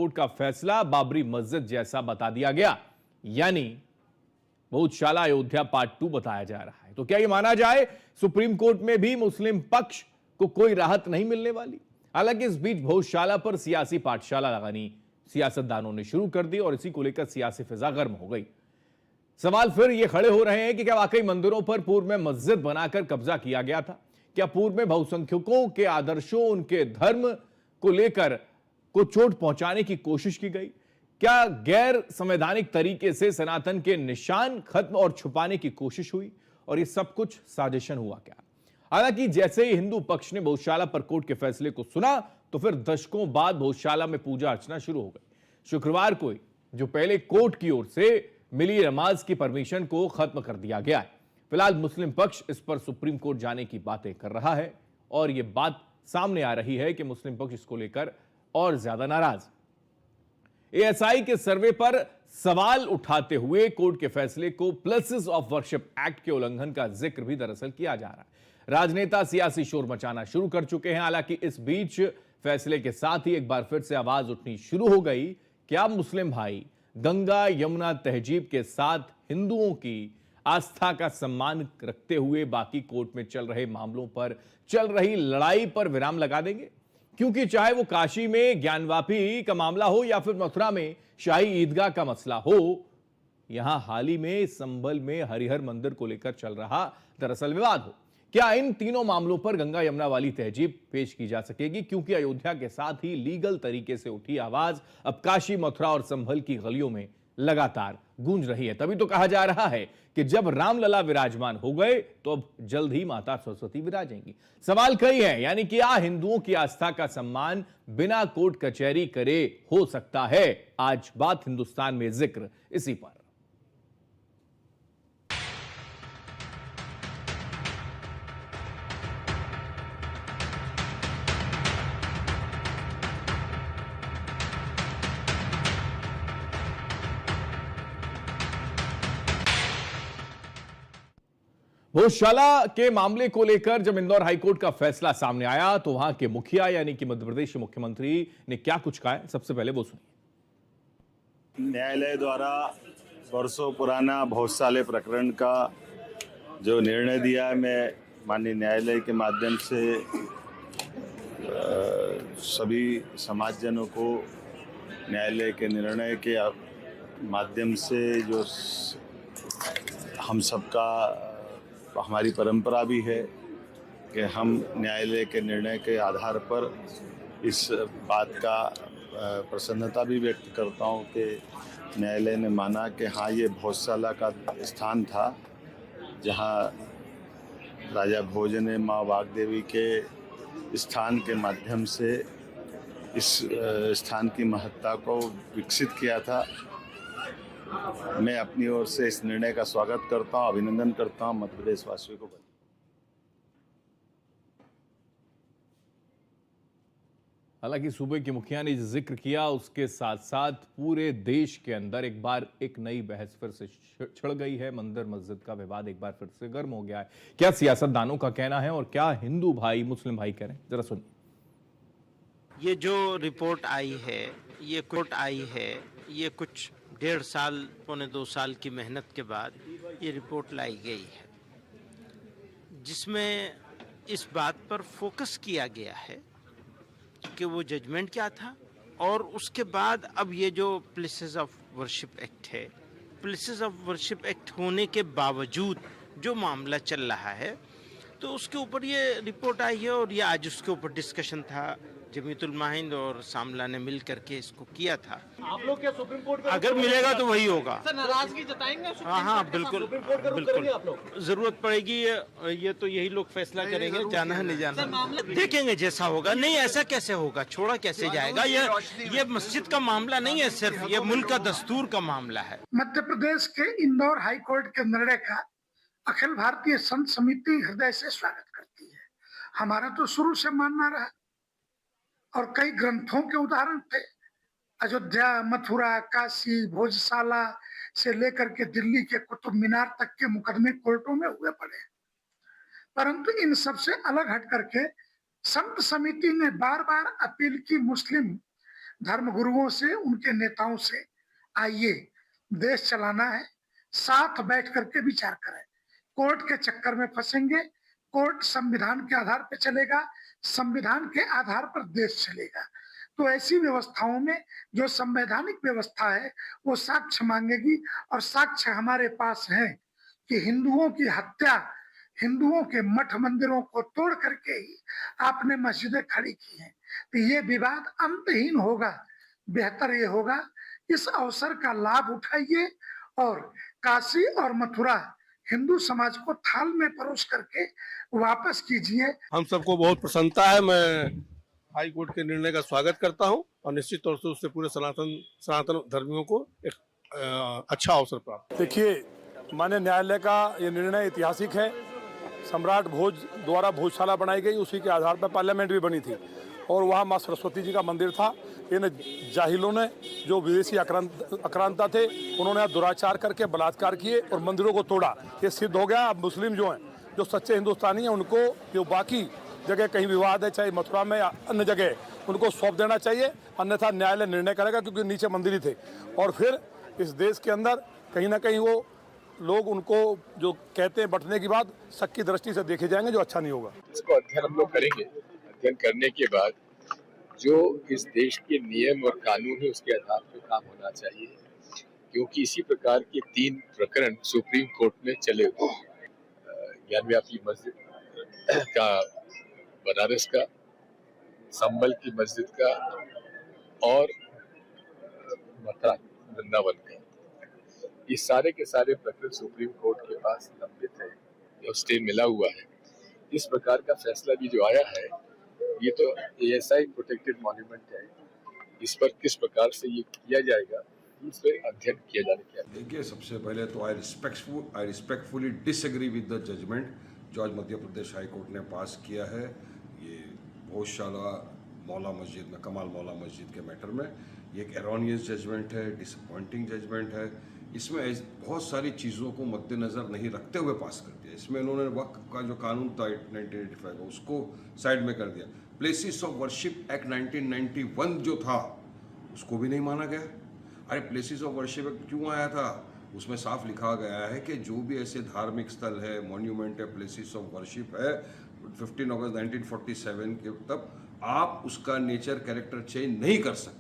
Court का फैसला बाबरी मस्जिद जैसा बता दिया गया, यानी बहुशाला अयोध्या पार्ट 2 बताया जा रहा है। तो क्या यह माना जाए सुप्रीम कोर्ट में भी मुस्लिम पक्ष को कोई राहत नहीं मिलने वाली? हालांकि इस बीच बहुशाला पर सियासी पाठशाला लगानी सियासतदानों ने शुरू कर दी और इसी को लेकर सियासी फिजा गर्म हो गई। सवाल फिर ये खड़े हो रहे हैं कि क्या वाकई मंदिरों पर पूर्व में मस्जिद बनाकर कब्जा किया गया था? क्या पूर्व में बहुसंख्यकों के आदर्शों, उनके धर्म को लेकर को चोट पहुंचाने की कोशिश की गई? क्या गैर संवैधानिक तरीके से सनातन के निशान खत्म और छुपाने की कोशिश हुई? और ये सब कुछ साजिशन हुआ क्या? हालांकि जैसे ही हिंदू पक्ष ने बहुशाला पर कोर्ट के फैसले को सुना, तो फिर दशकों बाद बहुशाला में पूजा अर्चना शुरू हो गई। शुक्रवार को जो पहले कोर्ट की ओर से मिली नमाज की परमिशन को खत्म कर दिया गया है। फिलहाल मुस्लिम पक्ष इस पर सुप्रीम कोर्ट जाने की बातें कर रहा है और यह बात सामने आ रही है कि मुस्लिम पक्ष इसको लेकर और ज्यादा नाराज। एएसआई के सर्वे पर सवाल उठाते हुए कोर्ट के फैसले को प्लेसेस ऑफ वर्शिप एक्ट के उल्लंघन का जिक्र भी दरअसल किया जा रहा है। राजनेता सियासी शोर मचाना शुरू कर चुके हैं। हालांकि इस बीच फैसले के साथ ही एक बार फिर से आवाज उठनी शुरू हो गई। क्या मुस्लिम भाई गंगा यमुना तहजीब के साथ हिंदुओं की आस्था का सम्मान रखते हुए बाकी कोर्ट में चल रहे मामलों पर चल रही लड़ाई पर विराम लगा देंगे? क्योंकि चाहे वो काशी में ज्ञानवापी का मामला हो या फिर मथुरा में शाही ईदगाह का मसला हो, यहां हाल ही में संभल में हरिहर मंदिर को लेकर चल रहा दरअसल विवाद हो, क्या इन तीनों मामलों पर गंगा यमुना वाली तहजीब पेश की जा सकेगी? क्योंकि अयोध्या के साथ ही लीगल तरीके से उठी आवाज अब काशी, मथुरा और संभल की गलियों में लगातार गूंज रही है। तभी तो कहा जा रहा है कि जब रामलला विराजमान हो गए तो अब जल्द ही माता सरस्वती विराजेंगी। सवाल कई है, यानी कि क्या हिंदुओं की आस्था का सम्मान बिना कोर्ट कचहरी करे हो सकता है? आज बात हिंदुस्तान में जिक्र इसी पर। बहुशाला के मामले को लेकर जब इंदौर हाईकोर्ट का फैसला सामने आया तो वहां के मुखिया यानी कि मध्य प्रदेश के मुख्यमंत्री ने क्या कुछ कहा है, सबसे पहले वो सुनिए। न्यायालय द्वारा वर्षों पुराना बहुशाला प्रकरण का जो निर्णय दिया है, मैं माननीय न्यायालय के माध्यम से सभी समाजजनों को न्यायालय के निर्णय के माध्यम से जो हम सबका हमारी परंपरा भी है कि हम न्यायालय के निर्णय के आधार पर इस बात का प्रसन्नता भी व्यक्त करता हूँ कि न्यायालय ने माना कि हाँ, ये बहुशाला का स्थान था जहाँ राजा भोज ने माँ वाग्देवी के स्थान के माध्यम से इस स्थान की महत्ता को विकसित किया था। मैं अपनी ओर से इस निर्णय का स्वागत करता हूं, अभिनंदन करता हूं मध्य प्रदेश वासियों को। हालांकि सूबे के मुखिया ने जिक्र किया, उसके साथ साथ पूरे देश के अंदर एक बार एक नई बहस फिर से छिड़ गई है। मंदिर मस्जिद का विवाद एक बार फिर से गर्म हो गया है। क्या सियासतदानों का कहना है और क्या हिंदू भाई मुस्लिम भाई कह रहे हैं, जरा सुनिए। ये जो रिपोर्ट आई है, ये कुछ 1.5 साल, पौने 2 साल की मेहनत के बाद ये रिपोर्ट लाई गई है, जिसमें इस बात पर फोकस किया गया है कि वो जजमेंट क्या था और उसके बाद अब ये जो प्लेसेस ऑफ वर्शिप एक्ट है, प्लेसेस ऑफ वर्शिप एक्ट होने के बावजूद जो मामला चल रहा है, तो उसके ऊपर ये रिपोर्ट आई है और ये आज उसके ऊपर डिस्कशन था। जमीयतुल माहिंद और सामला ने मिल करके इसको किया था। आप लोग क्या सुप्रीम कोर्ट अगर मिलेगा तो वही होगा। सर, नाराजगी जताएंगे? हाँ, बिल्कुल बिल्कुल जरूरत पड़ेगी। ये तो यही लोग फैसला करेंगे, जाना है नहीं जाना देखेंगे जैसा होगा। नहीं, ऐसा कैसे होगा, छोड़ा कैसे जाएगा? ये मस्जिद का मामला नहीं है, सिर्फ ये मुल्क का दस्तूर का मामला है। मध्य प्रदेश के इंदौर हाई कोर्ट के निर्णय का अखिल भारतीय संत समिति हृदय से स्वागत करती है। हमारा तो शुरू से मानना रहा और कई ग्रंथों के उदाहरण थे। अयोध्या, मथुरा, काशी, भोजशाला से लेकर के दिल्ली के कुतुब मीनार तक के मुकदमे कोर्टों में हुए पड़े। परंतु इन सब से अलग हट करके संत समिति ने बार बार अपील की मुस्लिम धर्मगुरुओं से, उनके नेताओं से, आइए देश चलाना है, साथ बैठ करके विचार करें। कोर्ट के चक्कर में फंसेंगे, कोर्ट संविधान के आधार पर चलेगा, संविधान के आधार पर देश चलेगा। तो ऐसी व्यवस्थाओं में जो संवैधानिक व्यवस्था है वो साक्ष्य मांगेगी, और साक्ष्य हमारे पास है कि हिंदुओं की हत्या, हिंदुओं के मठ मंदिरों को तोड़ करके ही आपने मस्जिदें खड़ी की हैं। तो ये विवाद अंतहीन होगा। बेहतर ये होगा इस अवसर का लाभ उठाइए और काशी और मथुरा हिंदू समाज को थाल में परोस करके वापस कीजिए। हम सबको बहुत प्रसन्नता है। मैं हाई कोर्ट के निर्णय का स्वागत करता हूं और निश्चित तौर से उससे पूरे सनातन धर्मियों को एक अच्छा अवसर प्राप्त। देखिए, माननीय न्यायालय का ये निर्णय ऐतिहासिक है। सम्राट भोज द्वारा भोजशाला बनाई गई, उसी के आधार पर पार्लियामेंट भी बनी थी और वहाँ माँ सरस्वती जी का मंदिर था। इन जाहिलों ने, जो विदेशी आक्रांता थे, उन्होंने दुराचार करके बलात्कार किए और मंदिरों को तोड़ा। ये सिद्ध हो गया। अब मुस्लिम जो हैं, जो सच्चे हिंदुस्तानी हैं, उनको जो बाकी जगह कहीं विवाद है, चाहे मथुरा में या अन्य जगह, उनको सौंप देना चाहिए, अन्यथा न्यायालय निर्णय करेगा, क्योंकि नीचे मंदिर ही थे। और फिर इस देश के अंदर कहीं ना कहीं वो लोग उनको जो कहते हैं बंटने की बात, शक की दृष्टि से देखे जाएंगे, जो अच्छा नहीं होगा। इसको अध्ययन हम लोग करेंगे। अध्ययन करने के बाद जो इस देश के नियम और कानून है उसके आधार पर काम होना चाहिए, क्योंकि इसी प्रकार के 3 प्रकरण सुप्रीम कोर्ट में चले हुए हैं। 11वीं आपकी मस्जिद का, बनारस का, संभल की मस्जिद का और मथुरा वृंदावन का। ये सारे के सारे प्रकरण सुप्रीम कोर्ट के पास लंबित है, जो स्टे मिला हुआ है। इस प्रकार का फैसला भी जो आया है, ये तो ASI प्रोटेक्टेड मॉन्यूमेंट है। इस पर किस प्रकार से ये किया जाएगा, इस पर अध्ययन किया जाने की। देखिए, सबसे पहले तो I respectfully disagree with the judgment जो आज मध्य प्रदेश हाई कोर्ट ने पास किया है। ये भोजशाला मौला मस्जिद में, कमाल मौला मस्जिद के मैटर में, ये एक एरोनियस जजमेंट है, डिसअपॉइंटिंग जजमेंट है। इसमें बहुत सारी चीज़ों को मद्देनज़र नहीं रखते हुए पास कर दिया। इसमें उन्होंने वक्फ का जो कानून था 1985 का, उसको साइड में कर दिया। प्लेसेस ऑफ वर्शिप एक्ट 1991 जो था, उसको भी नहीं माना गया। अरे प्लेसेस ऑफ वर्शिप एक्ट क्यों आया था? उसमें साफ लिखा गया है कि जो भी ऐसे धार्मिक स्थल है, मॉन्यूमेंट है, प्लेसेस ऑफ वर्शिप है, 15 अगस्त 1947 के तब आप उसका नेचर कैरेक्टर चेंज नहीं कर सकते।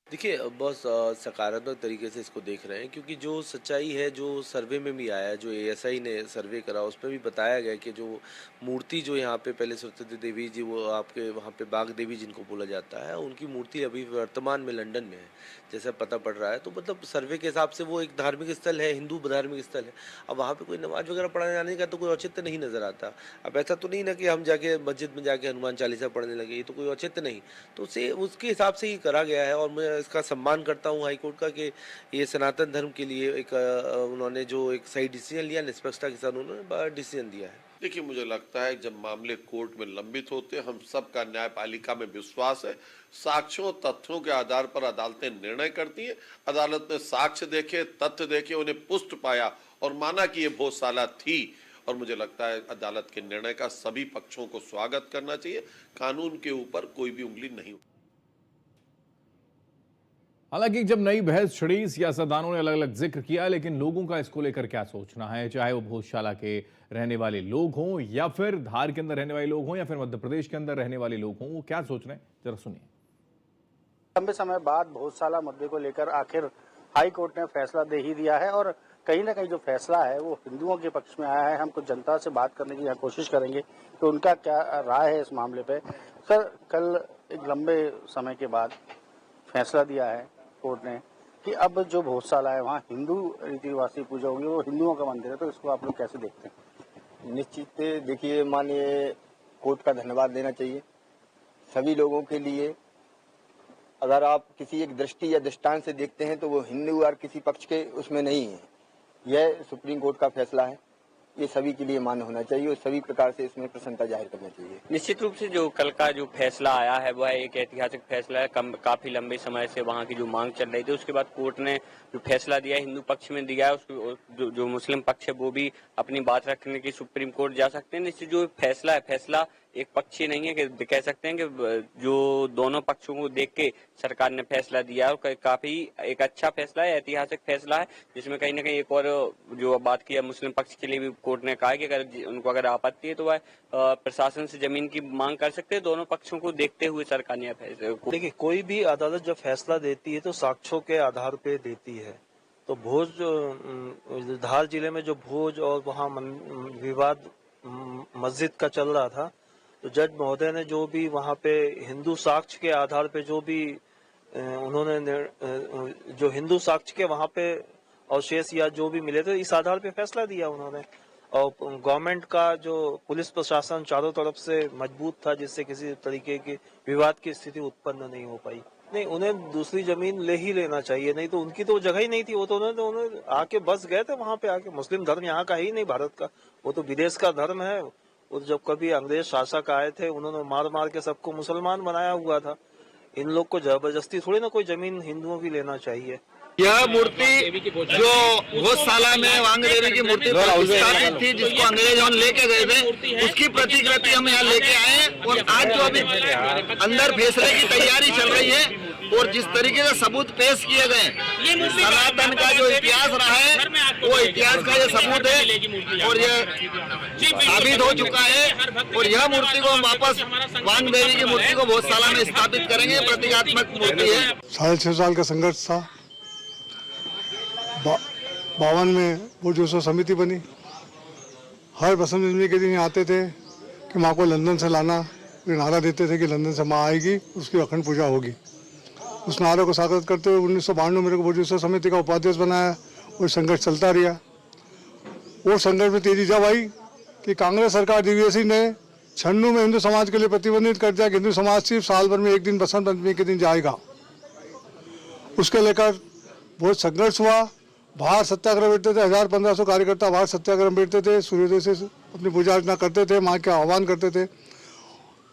देखिए, बहुत सकारात्मक तरीके से इसको देख रहे हैं, क्योंकि जो सच्चाई है, जो सर्वे में भी आया है, जो ASI ने सर्वे करा, उसमें भी बताया गया कि जो मूर्ति जो यहाँ पे पहले सरस्वती देवी जी, वो आपके वहाँ पे बाग देवी जिनको बोला जाता है, उनकी मूर्ति अभी वर्तमान में लंदन में है, जैसा पता पड़ रहा है। तो मतलब सर्वे के हिसाब से वो एक धार्मिक स्थल है, हिंदू धार्मिक स्थल है। अब वहाँ पे कोई नमाज वगैरह पढ़ाने जाने का तो कोई औचित्य नहीं नज़र आता। अब ऐसा तो नहीं ना कि हम जाके मस्जिद में जाके हनुमान चालीसा पढ़ने लगे, ये तो कोई औचित्य नहीं। तो उसके हिसाब से ही करा गया है, और मैं इसका सम्मान करता हूँ हाईकोर्ट का कि ये सनातन धर्म के लिए एक उन्होंने जो एक सही डिसीजन लिया, निष्पक्षता के साथ उन्होंने डिसीजन दिया है। देखिए, मुझे लगता है जब मामले कोर्ट में लंबित होते हैं, हम सबका न्यायपालिका में विश्वास है। साक्ष्यों तथ्यों के आधार पर अदालतें निर्णय करती हैं। अदालत ने साक्ष्य देखे, तथ्य देखे, उन्हें पुष्ट पाया और माना कि ये भोजशाला थी। और मुझे लगता है अदालत के निर्णय का सभी पक्षों को स्वागत करना चाहिए। कानून के ऊपर कोई भी उंगली नहीं। हालांकि जब नई बहस छिड़ी, सियासतदानों ने अलग अलग जिक्र किया, लेकिन लोगों का इसको लेकर क्या सोचना है, चाहे वो भोजशाला के रहने वाले लोग हों या फिर धार के अंदर रहने वाले लोग हों या फिर मध्य प्रदेश के अंदर रहने वाले लोग हों, वो क्या सोच रहे हैं, जरा सुनिए। लंबे समय बाद भोजशाला मुद्दे को लेकर आखिर हाई कोर्ट ने फैसला दे ही दिया है, और कहीं ना कहीं जो फैसला है वो हिंदुओं के पक्ष में आया है। हम कुछ जनता से बात करने की कोशिश करेंगे कि उनका क्या राय है इस मामले पे। सर, कल एक लंबे समय के बाद फैसला दिया है कोर्ट ने कि अब जो भोजशाला है वहाँ हिंदू रीति रिवाज से पूजा होगी, वो हिंदुओं का मंदिर है, तो इसको आप लोग कैसे देखते हैं? निश्चित देखिए, माननीय कोर्ट का धन्यवाद देना चाहिए सभी लोगों के लिए। अगर आप किसी एक दृष्टि या दृष्टांत से देखते हैं तो वो हिंदू और किसी पक्ष के उसमें नहीं है। यह सुप्रीम कोर्ट का फैसला है, ये सभी के लिए मान्य होना चाहिए और सभी प्रकार से इसमें प्रसन्नता जाहिर करना चाहिए। निश्चित रूप से जो कल का जो फैसला आया है वह एक ऐतिहासिक फैसला है। काफी लंबे समय से वहाँ की जो मांग चल रही थी, उसके बाद कोर्ट ने जो फैसला दिया है, हिंदू पक्ष में दिया है, उसको जो मुस्लिम पक्ष है वो भी अपनी बात रखने की सुप्रीम कोर्ट जा सकते हैं। निश्चित जो फैसला है, फैसला एक पक्षी नहीं है कि कह सकते हैं कि जो दोनों पक्षों को देख के सरकार ने फैसला दिया है और काफी एक अच्छा फैसला है, ऐतिहासिक फैसला है, जिसमें कहीं ना कहीं एक और जो बात की है मुस्लिम पक्ष के लिए भी कोर्ट ने कहा है कि अगर उनको अगर आपत्ति है तो वह प्रशासन से जमीन की मांग कर सकते हैं। दोनों पक्षों को देखते हुए सरकार ने फैसला। देखिए, कोई भी अदालत जब फैसला देती है तो साक्ष्यों के आधार पे देती है। तो भोज धार जिले में जो भोज और वहाँ विवाद मस्जिद का चल रहा था, तो जज महोदय ने जो भी वहाँ पे हिंदू साक्ष्य के आधार पे जो भी उन्होंने जो हिंदू साक्ष्य के वहाँ पे अवशेष या जो भी मिले थे, इस आधार पे फैसला दिया उन्होंने। और गवर्नमेंट का जो पुलिस प्रशासन चारों तरफ से मजबूत था, जिससे किसी तरीके की विवाद की स्थिति उत्पन्न नहीं हो पाई। नहीं, उन्हें दूसरी जमीन ले ही लेना चाहिए, नहीं तो उनकी तो जगह ही नहीं थी। वो तो उन्होंने आके बस गए थे वहाँ पे आके। मुस्लिम धर्म यहाँ का ही नहीं, भारत का, वो तो विदेश का धर्म है। वो जब कभी अंग्रेज शासक आए थे, उन्होंने मार मार के सबको मुसलमान बनाया हुआ था। इन लोग को जबरदस्ती थोड़ी ना कोई जमीन हिंदुओं की लेना चाहिए। यह मूर्ति जो गौशाला में वांग देवी की मूर्ति स्थापित थी, जिसको अंग्रेजों लेके गए थे, उसकी प्रतिकृति हम यहाँ लेके आए। और आज जो अभी अंदर फैसले की तैयारी चल रही है और जिस तरीके से सबूत पेश किए गए, सनातन का जो इतिहास रहा है वो इतिहास का ये सबूत है और यह साबित हो चुका है। और यह मूर्ति को हम वापस वांग देवी की मूर्ति को गौशाला में स्थापित करेंगे। प्रतीकात्मक मूर्ति है। 6.5 साल का संघर्ष था। 52 में वो जो समिति बनी, हर बसंत पंचमी के दिन यहाँ आते थे कि माँ को लंदन से लाना। वे नारा देते थे कि लंदन से माँ आएगी, उसकी अखंड पूजा होगी। उस नारे को साकार करते हुए 1992 में मेरे को भोजूसा समिति का उपाध्यक्ष बनाया और संघर्ष चलता रहा। वो संघर्ष में तेजी जब आई कि कांग्रेस सरकार DVSC ने 96 में हिंदू समाज के लिए प्रतिबंधित कर दिया कि हिंदू समाज सिर्फ साल भर में एक दिन बसंत पंचमी के दिन जाएगा। उसके लेकर बहुत संघर्ष हुआ। बाहर सत्याग्रह बैठते थे, 1000-1500 कार्यकर्ता बाहर सत्याग्रह बैठते थे, सूर्योदय से अपनी पूजा अर्चना करते थे, माँ के आह्वान करते थे।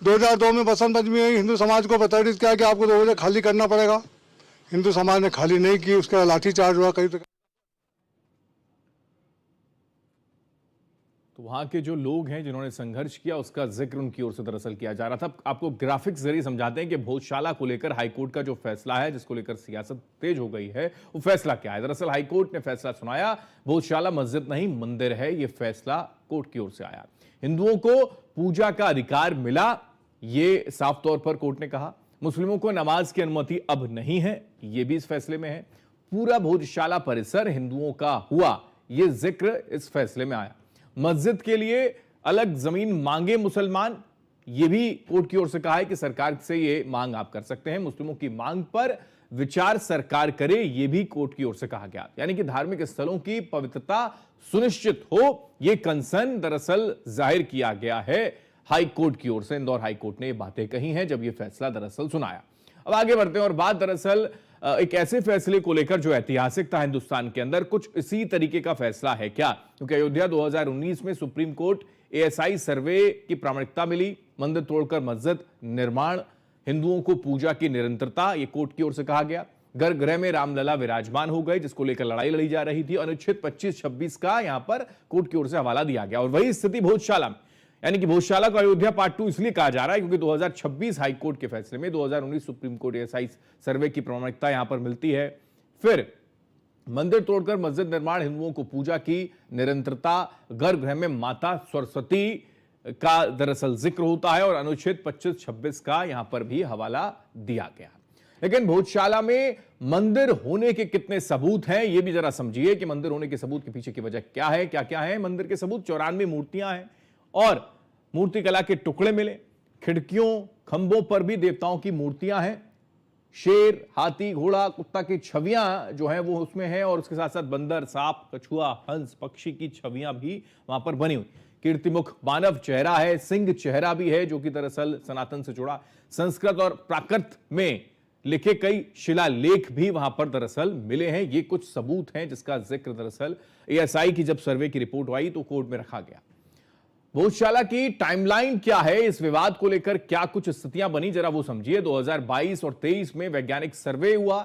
2002 में बसंत पंचमी हिंदू समाज को प्रेरित किया कि आपको 2 बजे खाली करना पड़ेगा। हिंदू समाज ने खाली नहीं की, उसके बाद लाठीचार्ज हुआ कई प्रकार। तो वहां के जो लोग हैं जिन्होंने संघर्ष किया, उसका जिक्र उनकी ओर से दरअसल किया जा रहा था। आपको ग्राफिक्स जरिए समझाते हैं कि भोजशाला को लेकर हाईकोर्ट का जो फैसला है, जिसको लेकर सियासत तेज हो गई है, वो फैसला क्या है। दरअसल हाईकोर्ट ने फैसला सुनाया, भोजशाला मस्जिद नहीं मंदिर है। ये फैसला कोर्ट की ओर से आया। हिंदुओं को पूजा का अधिकार मिला, ये साफ तौर पर कोर्ट ने कहा। मुस्लिमों को नमाज की अनुमति अब नहीं है, ये भी इस फैसले में है। पूरा भोजशाला परिसर हिंदुओं का हुआ, ये जिक्र इस फैसले में आया। मस्जिद के लिए अलग जमीन मांगे मुसलमान, ये भी कोर्ट की ओर से कहा है कि सरकार से ये मांग आप कर सकते हैं। मुस्लिमों की मांग पर विचार सरकार करे, ये भी कोर्ट की ओर से कहा गया। यानी कि धार्मिक स्थलों की पवित्रता सुनिश्चित हो, ये कंसर्न दरअसल जाहिर किया गया है हाई कोर्ट की ओर से। इंदौर हाई कोर्ट ने ये बातें कही हैं जब ये फैसला दरअसल सुनाया। अब आगे बढ़ते हैं और बात दरअसल एक ऐसे फैसले को लेकर जो ऐतिहासिक था हिंदुस्तान के अंदर। कुछ इसी तरीके का फैसला है क्या? क्योंकि अयोध्या 2019 में सुप्रीम कोर्ट ASI सर्वे की प्रामाणिकता मिली। मंदिर तोड़कर मस्जिद निर्माण, हिंदुओं को पूजा की निरंतरता, ये कोर्ट की ओर से कहा गया। गर्भगृह में रामलला विराजमान हो गए, जिसको लेकर लड़ाई लड़ी जा रही थी। अनुच्छेद 25-26 का यहां पर कोर्ट की ओर से हवाला दिया गया। और वही स्थिति भोजशाला में, यानी कि भोजशाला को अयोध्या पार्ट 2 इसलिए कहा जा रहा है क्योंकि 2026 हाईकोर्ट के फैसले में 2019 सुप्रीम कोर्ट ASI सर्वे की प्रामाणिकता यहां पर मिलती है। फिर मंदिर तोड़कर मस्जिद निर्माण, हिंदुओं को पूजा की निरंतरता, गर्भगृह में माता सरस्वती का दरअसल जिक्र होता है और अनुच्छेद 25-26 का यहां पर भी हवाला दिया गया। लेकिन भोजशाला में मंदिर होने के कितने सबूत हैं, यह भी जरा समझिए कि मंदिर होने के सबूत के पीछे की वजह क्या है, क्या क्या है। मंदिर के सबूत 94 मूर्तियां हैं और मूर्तिकला के टुकड़े मिले। खिड़कियों, खंभों पर भी देवताओं की मूर्तियां हैं। शेर, हाथी, घोड़ा, कुत्ता की छवियां जो हैं वो उसमें हैं और उसके साथ साथ बंदर, सांप, कछुआ, हंस, पक्षी की छवियां भी वहां पर बनी हुई। कीर्तिमुख मानव चेहरा है, सिंह चेहरा भी है जो कि दरअसल सनातन से जुड़ा। संस्कृत और प्राकृत में लिखे कई शिलालेख भी वहां पर दरअसल मिले हैं। ये कुछ सबूत हैं जिसका जिक्र दरअसल ASI की जब सर्वे की रिपोर्ट आई तो कोर्ट में रखा गया। भोजशाला की टाइमलाइन क्या है, इस विवाद को लेकर क्या कुछ स्थितियां बनी, जरा वो समझिए। 2022 और 23 में वैज्ञानिक सर्वे हुआ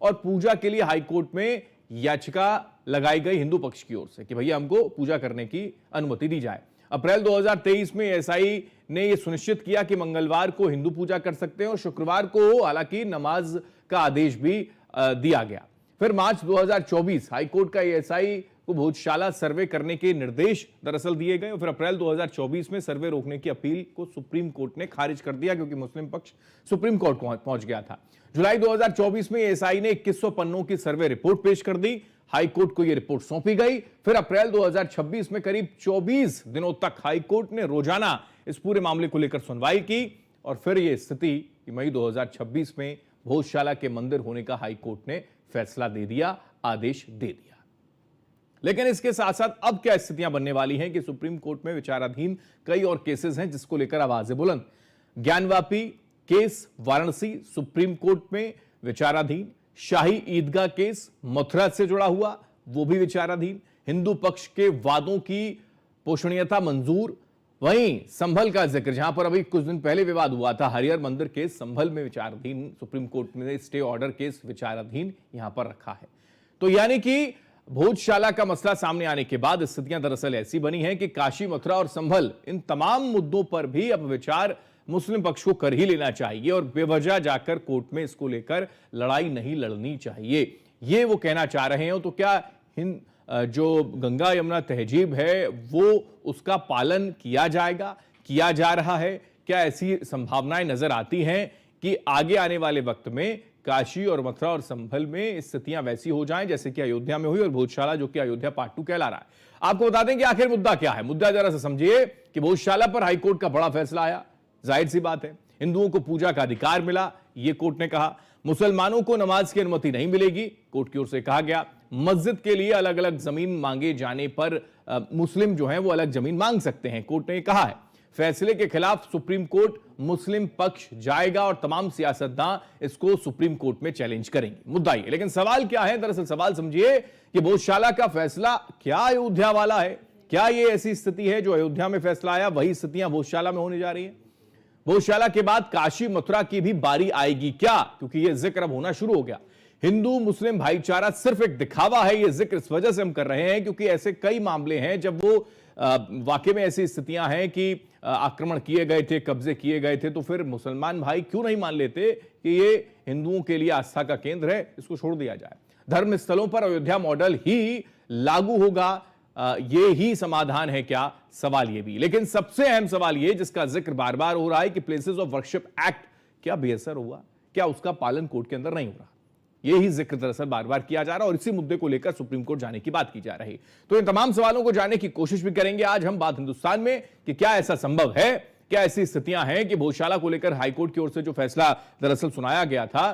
और पूजा के लिए हाईकोर्ट में याचिका लगाई गई हिंदू पक्ष की ओर से कि भैया हमको पूजा करने की अनुमति दी जाए। अप्रैल 2023 में एएसआई ने यह सुनिश्चित किया कि मंगलवार को हिंदू पूजा कर सकते हैं और शुक्रवार को हालांकि नमाज का आदेश भी दिया गया। फिर मार्च 2024 हाईकोर्ट का एएसआई को भोजशाला सर्वे करने के निर्देश दरअसल दिए गए और फिर अप्रैल 2024 में सर्वे रोकने की अपील को सुप्रीम कोर्ट ने खारिज कर दिया क्योंकि मुस्लिम पक्ष सुप्रीम कोर्ट पहुंच गया था। जुलाई 2024 में एएसआई ने 2100 पन्नों की सर्वे रिपोर्ट पेश कर दी। हाईकोर्ट को यह रिपोर्ट सौंपी गई। फिर अप्रैल 2026 में करीब 24 दिनों तक हाईकोर्ट ने रोजाना इस पूरे मामले को लेकर सुनवाई की और फिर यह स्थिति मई 2026 में भोजशाला के मंदिर होने का हाईकोर्ट ने फैसला दे दिया, आदेश दे दिया। लेकिन इसके साथ साथ अब क्या स्थितियां बनने वाली हैं कि सुप्रीम कोर्ट में विचाराधीन कई और केसेस हैं जिसको लेकर आवाजें बुलंद। Gyanvapi case Varanasi supreme court में विचाराधीन, शाही ईदगाह केस मथुरा से जुड़ा हुआ वो भी विचाराधीन, हिंदू पक्ष के वादों की पोषणीयता मंजूर, वहीं संभल का जिक्र जहां पर अभी कुछ दिन पहले विवाद हुआ था, हरिहर मंदिर केस संभल में विचाराधीन, सुप्रीम कोर्ट ने स्टे ऑर्डर केस विचाराधीन यहां पर रखा है। तो यानी कि भोजशाला का मसला सामने आने के बाद स्थितियां दरअसल ऐसी बनी हैं कि काशी, मथुरा और संभल इन तमाम मुद्दों पर भी अब विचार मुस्लिम पक्ष को कर ही लेना चाहिए और बेवजह जाकर कोर्ट में इसको लेकर लड़ाई नहीं लड़नी चाहिए, ये वो कहना चाह रहे हैं। तो क्या जो गंगा यमुना तहजीब है वो उसका पालन किया जाएगा, किया जा रहा है? क्या ऐसी संभावनाएं नजर आती हैं कि आगे आने वाले वक्त में काशी और मथुरा और संभल में स्थितियां वैसी हो जाएं जैसे कि अयोध्या में हुई और भोजशाला जो कि अयोध्या पार्ट 2 कहला रहा है? आपको बता दें कि आखिर मुद्दा क्या है। मुद्दा जरा सा समझिए कि भोजशाला पर हाईकोर्ट का बड़ा फैसला आया, जाहिर सी बात है हिंदुओं को पूजा का अधिकार मिला, यह कोर्ट ने कहा। मुसलमानों को नमाज की अनुमति नहीं मिलेगी, कोर्ट की ओर से कहा गया। मस्जिद के लिए अलग अलग जमीन मांगे जाने पर मुस्लिम जो है वो अलग जमीन मांग सकते हैं, कोर्ट ने कहा है। फैसले के खिलाफ सुप्रीम कोर्ट मुस्लिम पक्ष जाएगा और तमाम सियासतदान इसको सुप्रीम कोर्ट में चैलेंज करेंगे, मुद्दा ये। लेकिन सवाल क्या है? दरअसल सवाल समझिए कि भोजशाला का फैसला क्या अयोध्या वाला है? क्या ये ऐसी स्थिति है जो अयोध्या में फैसला आया वही स्थितियां भोजशाला में होने जा रही है? भोजशाला के बाद काशी मथुरा की भी बारी आएगी क्या? क्योंकि यह जिक्र अब होना शुरू हो गया। हिंदू मुस्लिम भाईचारा सिर्फ एक दिखावा है, यह जिक्र इस वजह से हम कर रहे हैं क्योंकि ऐसे कई मामले हैं जब वो वाकई में ऐसी स्थितियां हैं कि आक्रमण किए गए थे, कब्जे किए गए थे, तो फिर मुसलमान भाई क्यों नहीं मान लेते कि ये हिंदुओं के लिए आस्था का केंद्र है, इसको छोड़ दिया जाए। धर्म स्थलों पर अयोध्या मॉडल ही लागू होगा, ये ही समाधान है क्या? सवाल ये भी। लेकिन सबसे अहम सवाल ये जिसका जिक्र बार बार हो रहा है कि प्लेसेस ऑफ वर्शिप एक्ट क्या बेअसर हुआ? क्या उसका पालन कोर्ट के अंदर नहीं हो रहा? यही जिक्र दरअसल बार बार किया जा रहा है और इसी मुद्दे को लेकर सुप्रीम कोर्ट जाने की बात की जा रही। तो इन तमाम सवालों को जानने की कोशिश भी करेंगे आज हम बात हिंदुस्तान में कि क्या ऐसा संभव है, क्या ऐसी स्थितियां हैं कि भोजशाला को लेकर हाईकोर्ट की ओर से जो फैसला दरअसल सुनाया गया था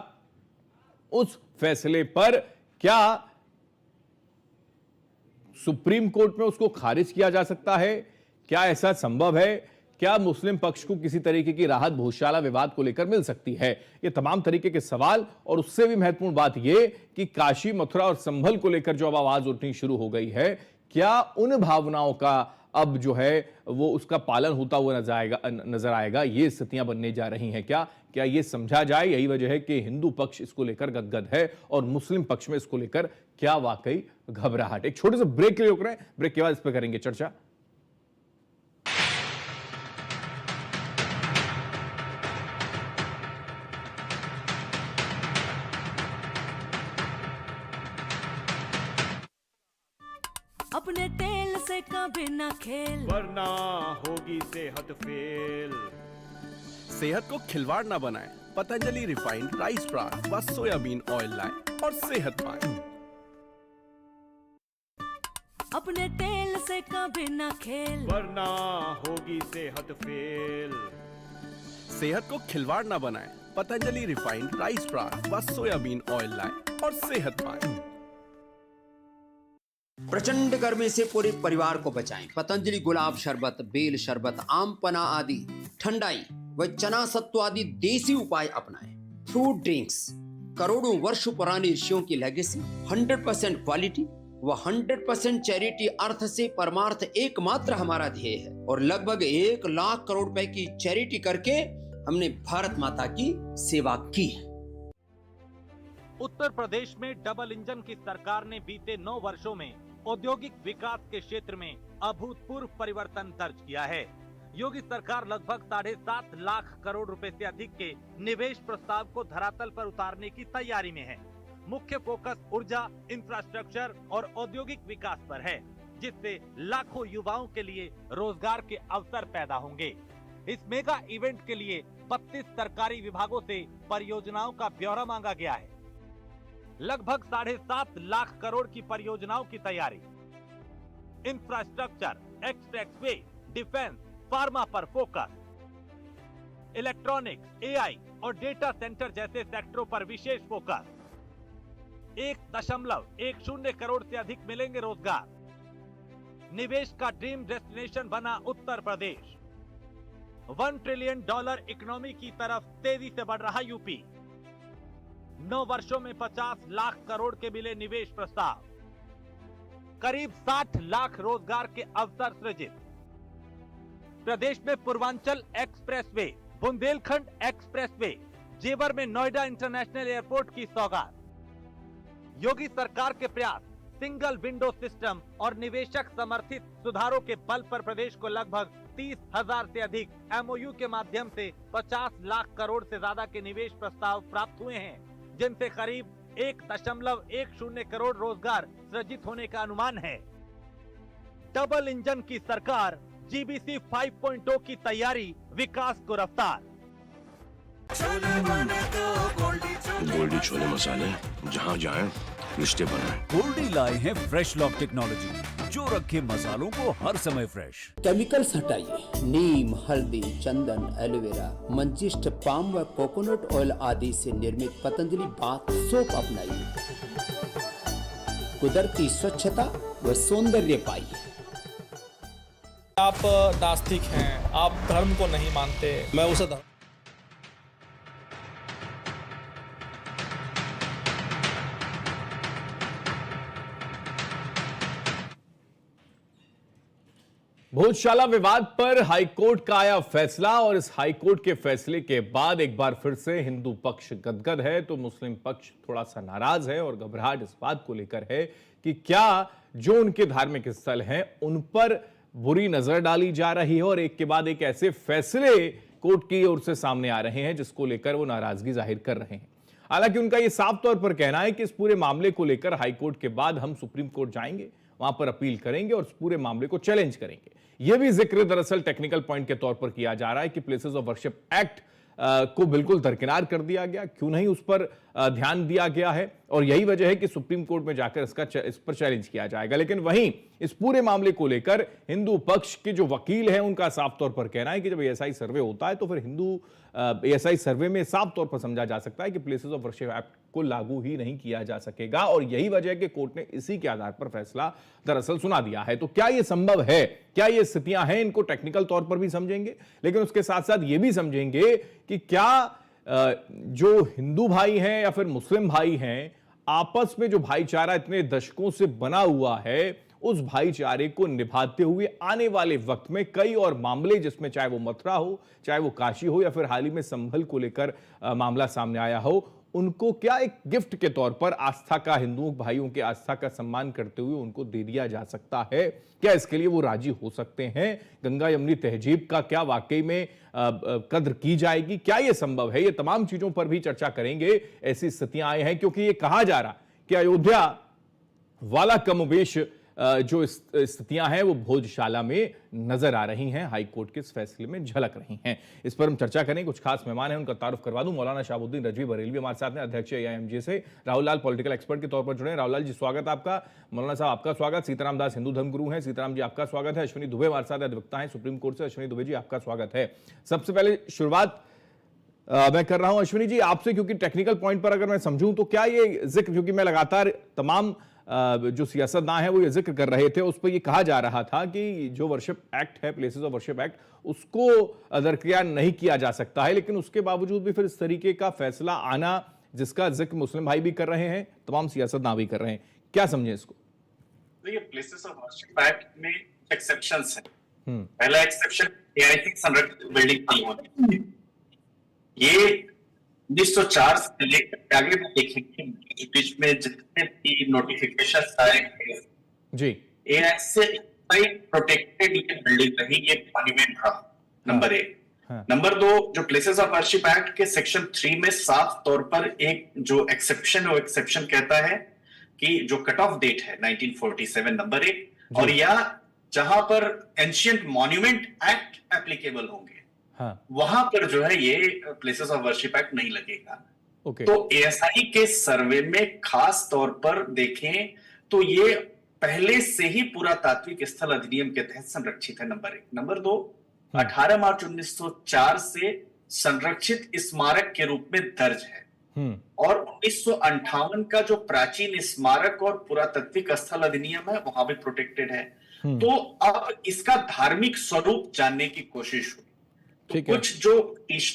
उस फैसले पर क्या सुप्रीम कोर्ट में उसको खारिज किया जा सकता है? क्या ऐसा संभव है? क्या मुस्लिम पक्ष को किसी तरीके की राहत भोजशाला विवाद को लेकर मिल सकती है? ये तमाम तरीके के सवाल और उससे भी महत्वपूर्ण बात यह कि काशी, मथुरा और संभल को लेकर जो अब आवाज उठनी शुरू हो गई है, क्या उन भावनाओं का अब जो है वो उसका पालन होता हुआ नजर आएगा? ये स्थितियां बनने जा रही हैं क्या ये समझा जाए? यही वजह है कि हिंदू पक्ष इसको लेकर गदगद है और मुस्लिम पक्ष में इसको लेकर क्या वाकई घबराहट? एक छोटे से ब्रेक के लिए रुक रहे हैं, ब्रेक के बाद इस पर करेंगे चर्चा। अपने तेल से कभी ना खेल वरना होगी सेहत फेल। सेहत को खिलवाड़ ना बनाएं, पतंजलि रिफाइंड राइस ब्रान व सोयाबीन ऑयल लाएं और सेहत पाएं। अपने तेल से कभी ना खेल वरना होगी सेहत फेल। सेहत को खिलवाड़ ना बनाएं, पतंजलि रिफाइंड राइस ब्रान व सोयाबीन ऑयल लाएं और सेहत पाएं। प्रचंड गर्मी से पूरे परिवार को बचाएं। पतंजलि गुलाब शरबत, बेल शरबत, आम पना आदि ठंडाई व चना सत्व आदि देसी उपाय अपनाएं। फ्रूट ड्रिंक्स करोड़ों वर्ष पुरानी ऋषियों की लेगेसी, 100% क्वालिटी व 100% चैरिटी अर्थ से परमार्थ एकमात्र हमारा ध्येय है और लगभग 1 लाख करोड़ रुपए की चैरिटी करके हमने भारत माता की सेवा की है। उत्तर प्रदेश में डबल इंजन की सरकार ने बीते 9 वर्षों में औद्योगिक विकास के क्षेत्र में अभूतपूर्व परिवर्तन दर्ज किया है। योगी सरकार लगभग 7.5 लाख करोड़ रुपए से अधिक के निवेश प्रस्ताव को धरातल पर उतारने की तैयारी में है। मुख्य फोकस ऊर्जा, इंफ्रास्ट्रक्चर और औद्योगिक विकास पर है, जिससे लाखों युवाओं के लिए रोजगार के अवसर पैदा होंगे। इस मेगा इवेंट के लिए 32 सरकारी विभागों से परियोजनाओं का ब्यौरा मांगा गया है। लगभग 7.5 लाख करोड़ की परियोजनाओं की तैयारी। इंफ्रास्ट्रक्चर, एक्सप्रेसवे, डिफेंस, फार्मा पर फोकस। इलेक्ट्रॉनिक्स, एआई और डेटा सेंटर जैसे सेक्टरों पर विशेष फोकस। 1.10 करोड़ से अधिक मिलेंगे रोजगार। निवेश का ड्रीम डेस्टिनेशन बना उत्तर प्रदेश। $1 ट्रिलियन इकोनॉमी की तरफ तेजी से बढ़ रहा यूपी। 9 वर्षों में 50 लाख करोड़ के मिले निवेश प्रस्ताव। करीब 60 लाख रोजगार के अवसर सृजित। प्रदेश में पूर्वांचल एक्सप्रेसवे, बुंदेलखंड एक्सप्रेसवे, जेवर में नोएडा इंटरनेशनल एयरपोर्ट की सौगात। योगी सरकार के प्रयास, सिंगल विंडो सिस्टम और निवेशक समर्थित सुधारों के बल पर प्रदेश को लगभग 30,000 से अधिक एमओयू के माध्यम से 50 लाख करोड़ से ज्यादा के निवेश प्रस्ताव प्राप्त हुए हैं, जिनसे करीब 1.10 करोड़ रोजगार सृजित होने का अनुमान है। डबल इंजन की सरकार, जीबीसी 5.0 की तैयारी, विकास को रफ्तार। गोल्डी छोले मसाले, जहाँ जाए रिश्ते बनाए। गोल्डी लाए हैं फ्रेश लॉक टेक्नोलॉजी, जो रखे मसालों को हर समय फ्रेश। केमिकल्स हटाइए। नीम, हल्दी, चंदन, एलोवेरा, मंजिष्ट, पाम व कोकोनट ऑयल आदि से निर्मित पतंजलि बाथ सोप अपनाइए। कुदरती स्वच्छता व सौंदर्य पाइए। आप नास्तिक हैं, आप धर्म को नहीं मानते, मैं उसे भोजशाला विवाद पर हाईकोर्ट का आया फैसला, और इस हाईकोर्ट के फैसले के बाद एक बार फिर से हिंदू पक्ष गदगद है तो मुस्लिम पक्ष थोड़ा सा नाराज है, और घबराहट इस बात को लेकर है कि क्या जो उनके धार्मिक स्थल हैं उन पर बुरी नजर डाली जा रही है, और एक के बाद एक ऐसे फैसले कोर्ट की ओर से सामने आ रहे हैं जिसको लेकर वो नाराजगी जाहिर कर रहे हैं। हालांकि उनका यह साफ तौर पर कहना है कि इस पूरे मामले को लेकर हाईकोर्ट के बाद हम सुप्रीम कोर्ट जाएंगे, वहां पर अपील करेंगे और इस पूरे मामले को चैलेंज करेंगे। यह भी जिक्र दरअसल टेक्निकल पॉइंट के तौर पर किया जा रहा है कि प्लेसेस ऑफ वर्शिप एक्ट को बिल्कुल दरकिनार कर दिया गया, क्यों नहीं उस पर ध्यान दिया गया है, और यही वजह है कि सुप्रीम कोर्ट में जाकर इस पर चैलेंज किया जाएगा। लेकिन वहीं इस पूरे मामले को लेकर हिंदू पक्ष के जो वकील हैं उनका साफ तौर पर कहना है कि जब एएसआई सर्वे होता है तो फिर हिंदू एएसआई सर्वे में साफ तौर पर समझा जा सकता है कि प्लेसेस ऑफ वर्शिप एक्ट को लागू ही नहीं किया जा सकेगा, और यही वजह है कि कोर्ट ने इसी के आधार पर फैसला दरअसल सुना दिया है। तो क्या यह संभव है, क्या ये स्थितियां हैं, इनको टेक्निकल तौर पर भी समझेंगे, लेकिन उसके साथ साथ ये भी समझेंगे कि क्या जो हिंदू भाई हैं या फिर मुस्लिम भाई हैं, आपस में जो भाईचारा इतने दशकों से बना हुआ है, उस भाईचारे को निभाते हुए आने वाले वक्त में कई और मामले, जिसमें चाहे वो मथुरा हो, चाहे वो काशी हो, या फिर हाल ही में संभल को लेकर मामला सामने आया हो, उनको क्या एक गिफ्ट के तौर पर आस्था का, हिंदुओं भाइयों के आस्था का सम्मान करते हुए उनको दे दिया जा सकता है? क्या इसके लिए वो राजी हो सकते हैं? गंगा यमुनी तहजीब का क्या वाकई में कद्र की जाएगी? क्या ये संभव है? ये तमाम चीजों पर भी चर्चा करेंगे। ऐसी स्थितियां आई हैं क्योंकि ये कहा जा रहा कि अयोध्या वाला कमोबेश जो स्थितियां हैं वो भोजशाला में नजर आ रही हैं, हाईकोर्ट के इस फैसले में झलक रही हैं। इस पर हम चर्चा करें। कुछ खास मेहमान हैं, उनका तारुफ करवा दूं। मौलाना शहाबुद्दीन रजवी बरेलवी हमारे साथ हैं, अध्यक्ष AIMJ से। राहुल लाल पॉलिटिकल एक्सपर्ट के तौर पर जुड़े हैं। राहुल लाल जी स्वागत आपका। मौलाना साहब आपका स्वागत। सीताराम दास हिंदू धर्मगुरु हैं, सीताराम जी आपका स्वागत है। अश्विनी दुबे हमारे साथ अधिवक्ता हैं सुप्रीम कोर्ट से, अश्विनी दुबे जी आपका स्वागत है। सबसे पहले शुरुआत मैं कर रहा हूं अश्विनी जी आपसे, क्योंकि टेक्निकल पॉइंट पर अगर मैं समझूं तो क्या ये जिक्र, क्योंकि मैं लगातार तमाम जो सियासतदान है वो ये जिक्र कर रहे थे, उस पर ये कहा जा रहा था कि जो वर्शिप एक्ट है, प्लेसेस ऑफ वर्शिप एक्ट, उसको दरकिनार नहीं किया जा सकता है, लेकिन उसके बावजूद भी फिर इस तरीके का फैसला आना, जिसका जिक्र मुस्लिम भाई भी कर रहे हैं, तमाम सियासतदान भी कर रहे हैं, क्या समझे इसको? तो ये प्लेसेस ऑफ वर्शिप एक्ट में एक्सेप्शंस हैं। पहला एक्सेप्शन संरक्षित बिल्डिंग नहीं होनी। ये 1904 से लेकर आगे में देखेंगे बीच में जितने भी नोटिफिकेशन आए जी। एएसआई प्रोटेक्टेड ये बिल्डिंग रही, ये मॉन्यूमेंट रहा, नंबर 1। नंबर 2, जो प्लेसेस ऑफ वर्शिप एक्ट के सेक्शन 3 में साफ तौर पर एक जो एक्सेप्शन है, वो एक्सेप्शन कहता है कि जो कट ऑफ डेट है 1947, नंबर 1, और या जहां पर एंशियंट मॉन्यूमेंट एक्ट एप्लीकेबल होंगे, वहां पर जो है ये प्लेसेस ऑफ वर्शिप एक्ट नहीं लगेगा। तो एएसआई के सर्वे में खास तौर पर देखें तो ये पहले से ही पुरातात्विक स्थल अधिनियम के तहत संरक्षित है, नंबर 1। नंबर 2, 18 मार्च 1904 से संरक्षित स्मारक के रूप में दर्ज है, और 1958 का जो प्राचीन स्मारक और पुरातात्विक स्थल अधिनियम है वहां भी प्रोटेक्टेड है। तो अब इसका धार्मिक स्वरूप जानने की कोशिश हुई। तो कुछ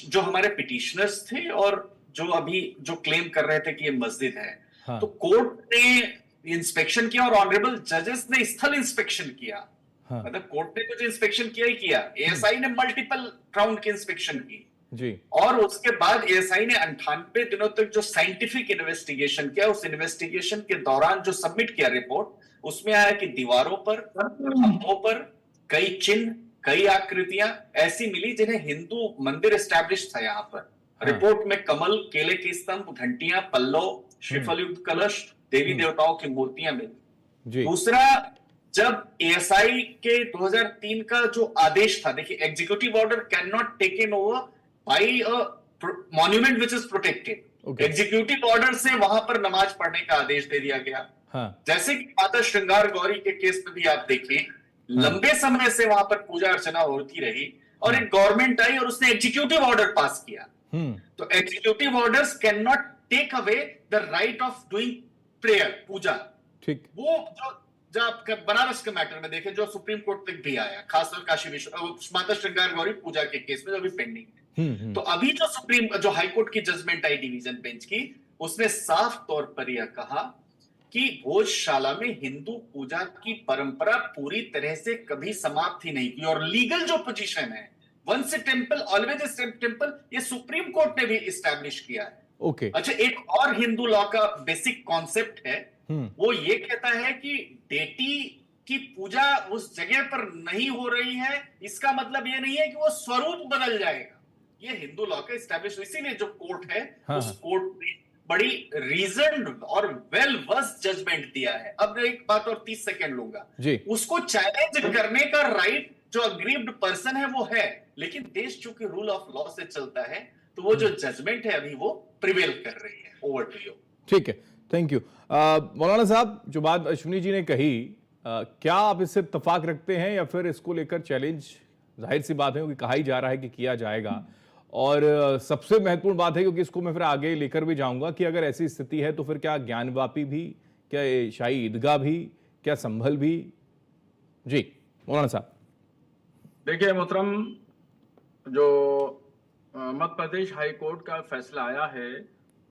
जो हमारे पिटिशनर्स थे और जो अभी जो क्लेम कर रहे थे कि ये मस्जिद है, तो कोर्ट ने इंस्पेक्शन किया और ऑनरेबल जजेस ने स्थल इंस्पेक्शन किया। मतलब कोर्ट ने तो जो इंस्पेक्शन किया ही किया, एएसआई ने मल्टीपल राउंड की इंस्पेक्शन की जी, और उसके बाद एएसआई ने 98 दिनों तक जो साइंटिफिक इन्वेस्टिगेशन किया, उस इन्वेस्टिगेशन के दौरान जो सबमिट किया रिपोर्ट, उसमें आया कि दीवारों पर, खंभों पर कई चिन्ह, कई आकृतियां ऐसी मिली जिन्हें हिंदू मंदिर एस्टैब्लिश था। यहाँ पर रिपोर्ट में कमल, केले के स्तंभ, घंटियां, पल्लव, श्रीफल युक्त कलश, देवी देवताओं की मूर्तियां मिली। दूसरा, जब एएसआई के 2003 का जो आदेश था, देखिए executive order can not taken over by a monument which is protected. Executive order से वहां पर नमाज पढ़ने का आदेश दे दिया गया। जैसे कि माता श्रृंगार गौरी के केस में भी आप देखें, लंबे समय से वहां पर पूजा अर्चना होती रही और एक गवर्नमेंट आई और उसने एग्जीक्यूटिव ऑर्डर पास किया। तो executive orders can not take away the right of doing prayer, पूजा। ठीक। वो जो आप बनारस के मैटर में देखें, जो सुप्रीम कोर्ट तक भी आया, खासतौर काशी विश्व माता श्रृंगार गौरी पूजा के केस में, जो अभी पेंडिंग है। तो अभी जो हाई कोर्ट की जजमेंट आई डिवीजन बेंच की, उसने साफ तौर पर यह कहा कि भोजशाला में हिंदू पूजा की परंपरा पूरी तरह से कभी समाप्त ही नहीं की, और लीगल जो पोजीशन है, once a temple always a temple, ये सुप्रीम कोर्ट ने भी इस्टेब्लिश किया है। अच्छा, एक और हिंदू लॉ का बेसिक कॉन्सेप्ट है, वो ये कहता है कि डेटी की पूजा उस जगह पर नहीं हो रही है, इसका मतलब ये नहीं है कि वो स्वरूप बदल जाएगा। ये हिंदू लॉ का इस्टेब्लिश, इसीलिए जो कोर्ट है उस कोर्ट ने बड़ी रीजन्ड और वेल वर्स जजमेंट दिया है। अब मैं एक बात और 30 सेकेंड लूंगा, उसको चैलेंज करने का राइट जो अग्रीव्ड पर्सन है वो है, लेकिन देश चूंकि रूल ऑफ लॉ से चलता है, तो वो जो जजमेंट है अभी वो प्रिवेल कर रही है। Over to you. ठीक है, थैंक यू। मौलाना साहब, जो बात अश्विनी जी ने कही, क्या आप इससे इत्तेफाक रखते हैं या फिर इसको लेकर चैलेंज, जाहिर सी बात है कि कहा ही जा रहा है कि किया जाएगा, और सबसे महत्वपूर्ण बात है, क्योंकि इसको मैं फिर आगे लेकर भी जाऊंगा, कि अगर ऐसी स्थिति है तो फिर क्या ज्ञानवापी भी, क्या शाही ईदगाह भी, क्या संभल भी? जी मौलाना साहब। देखिए मोहतरम, जो मध्य प्रदेश हाई कोर्ट का फैसला आया है,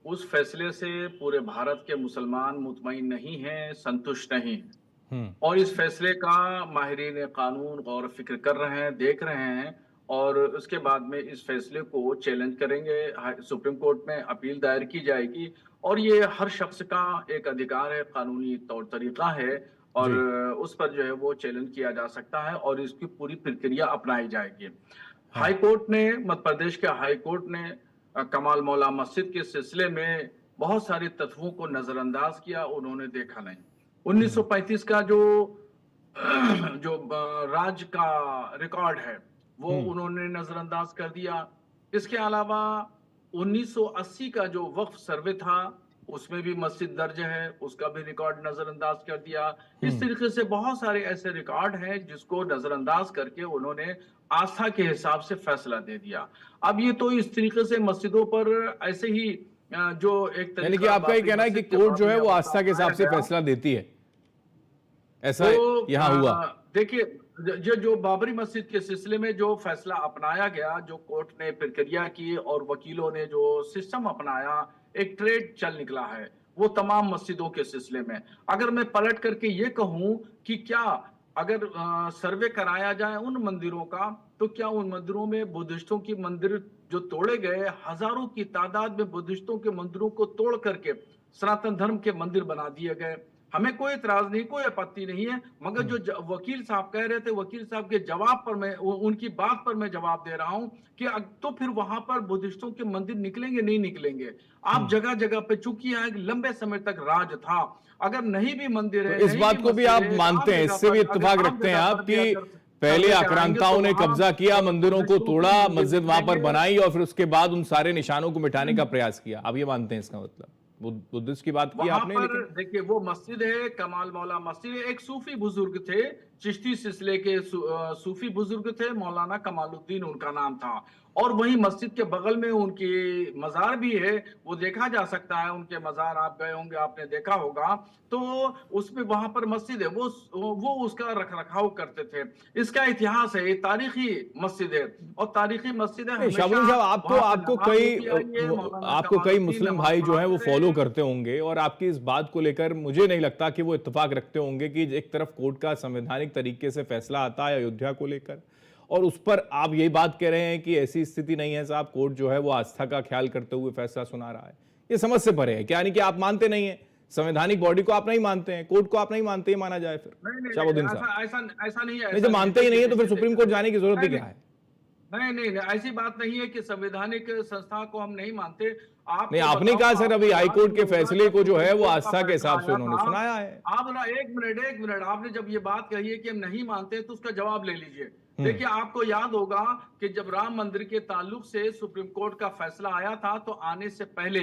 उस फैसले से पूरे भारत के मुसलमान मुतमईन नहीं हैं, संतुष्ट नहीं हैं, और इस फैसले का माहिरीन कानून गौर फिक्र कर रहे हैं, देख रहे हैं, और उसके बाद में इस फैसले को चैलेंज करेंगे। सुप्रीम कोर्ट में अपील दायर की जाएगी, और ये हर शख्स का एक अधिकार है, कानूनी तौर तरीका है, और उस पर जो है वो चैलेंज किया जा सकता है और इसकी पूरी प्रक्रिया अपनाई जाएगी। हाई कोर्ट ने, मध्य प्रदेश के हाई कोर्ट ने कमाल मौला मस्जिद के सिलसिले में बहुत सारे तत्वों को नजरअंदाज किया, उन्होंने देखा नहीं। 1935 का जो राज्य का रिकॉर्ड है वो उन्होंने नजरअंदाज कर दिया। इसके अलावा 1980 का जो वक्फ सर्वे था, उसमें भी मस्जिद दर्ज है, उसका भी रिकॉर्ड नजरअंदाज कर दिया। इस तरीके से बहुत सारे ऐसे रिकॉर्ड हैं जिसको नजरअंदाज करके उन्होंने आस्था के हिसाब से फैसला दे दिया। अब ये तो इस तरीके से मस्जिदों पर ऐसे ही जो एक यानी कि आपका ये कहना है कि कोर्ट जो है वो आस्था के हिसाब से फैसला देती है, ऐसा तो यहाँ हुआ? देखिए, जो बाबरी मस्जिद के सिलसिले में जो फैसला अपनाया गया, जो कोर्ट ने प्रक्रिया की और वकीलों ने जो सिस्टम अपनाया, एक ट्रेड चल निकला है वो तमाम मस्जिदों के सिलसिले में। अगर मैं पलट करके ये कहूं कि क्या अगर सर्वे कराया जाए उन मंदिरों का, तो क्या उन मंदिरों में बुद्धिस्टों की मंदिर जो तोड़े गए, हजारों की तादाद में बुद्धिस्टों के मंदिरों को तोड़ करके सनातन धर्म के मंदिर बना दिए गए, हमें कोई इतराज नहीं, कोई आपत्ति नहीं है, मगर जो वकील साहब कह रहे थे, वकील साहब के जवाब पर मैं उनकी बात पर मैं जवाब दे रहा हूं कि तो फिर वहां पर बुद्धिस्टों के मंदिर निकलेंगे नहीं निकलेंगे? आप जगह जगह पे, चूंकि यहाँ एक लंबे समय तक राज था, अगर नहीं भी मंदिर है, तो इस बात को भी आप मानते हैं, इससे भी इत्तेफाक रखते हैं आप कि पहले आक्रांताओं ने कब्जा किया, मंदिरों को तोड़ा, मस्जिद वहां पर बनाई और फिर उसके बाद उन सारे निशानों को मिटाने का प्रयास किया? आप ये मानते हैं इसका मतलब? बुद्धिस्ट की बात की आपने, लेकिन देखिए वो मस्जिद है, कमाल मौला मस्जिद है, एक सूफी बुजुर्ग थे, चिश्ती सिलसिले के सूफी बुजुर्ग थे, मौलाना कमालुद्दीन उनका नाम था, और वही मस्जिद के बगल में उनकी मजार भी है, वो देखा जा सकता है, उनके मजार आप गए होंगे, आपने देखा होगा, तो उसमें वहां पर मस्जिद है, वो उसका रख रखाव करते थे। इसका इतिहास है, तारीखी मस्जिद है, और तारीखी मस्जिद है। शाहबुद्दीन साहब, आपको कई मुस्लिम भाई जो है वो फॉलो करते होंगे, और आपकी इस बात को लेकर मुझे नहीं लगता कि वो इत्तेफाक रखते होंगे कि एक तरफ कोर्ट का संवैधानिक तरीके से फैसला आता है अयोध्या को लेकर, और उस पर आप यही बात कह रहे हैं कि ऐसी स्थिति नहीं है साहब, कोर्ट जो है वो आस्था का ख्याल करते हुए फैसला सुना रहा है। ये समझ से परे है क्या? यानी कि आप मानते नहीं है, संवैधानिक बॉडी को आप नहीं मानते हैं, कोर्ट को आप नहीं मानते, ये माना जाए फिर? शाहबुद्दीन साहब, ऐसा नहीं है। नहीं, जब मानते ही नहीं है तो फिर सुप्रीम कोर्ट जाने की जरूरत ही क्या है? नहीं, ऐसी बात नहीं है कि संवैधानिक संस्था को हम नहीं मानते। नहीं, आपने कहा सर अभी हाईकोर्ट के फैसले को जो है वो आस्था के हिसाब से उन्होंने सुनाया है। आप ना एक मिनट, आपने जब ये बात कही है कि हम नहीं मानते तो उसका जवाब ले लीजिए। देखिए, आपको याद होगा कि जब राम मंदिर के ताल्लुक से सुप्रीम कोर्ट का फैसला आया था, तो आने से पहले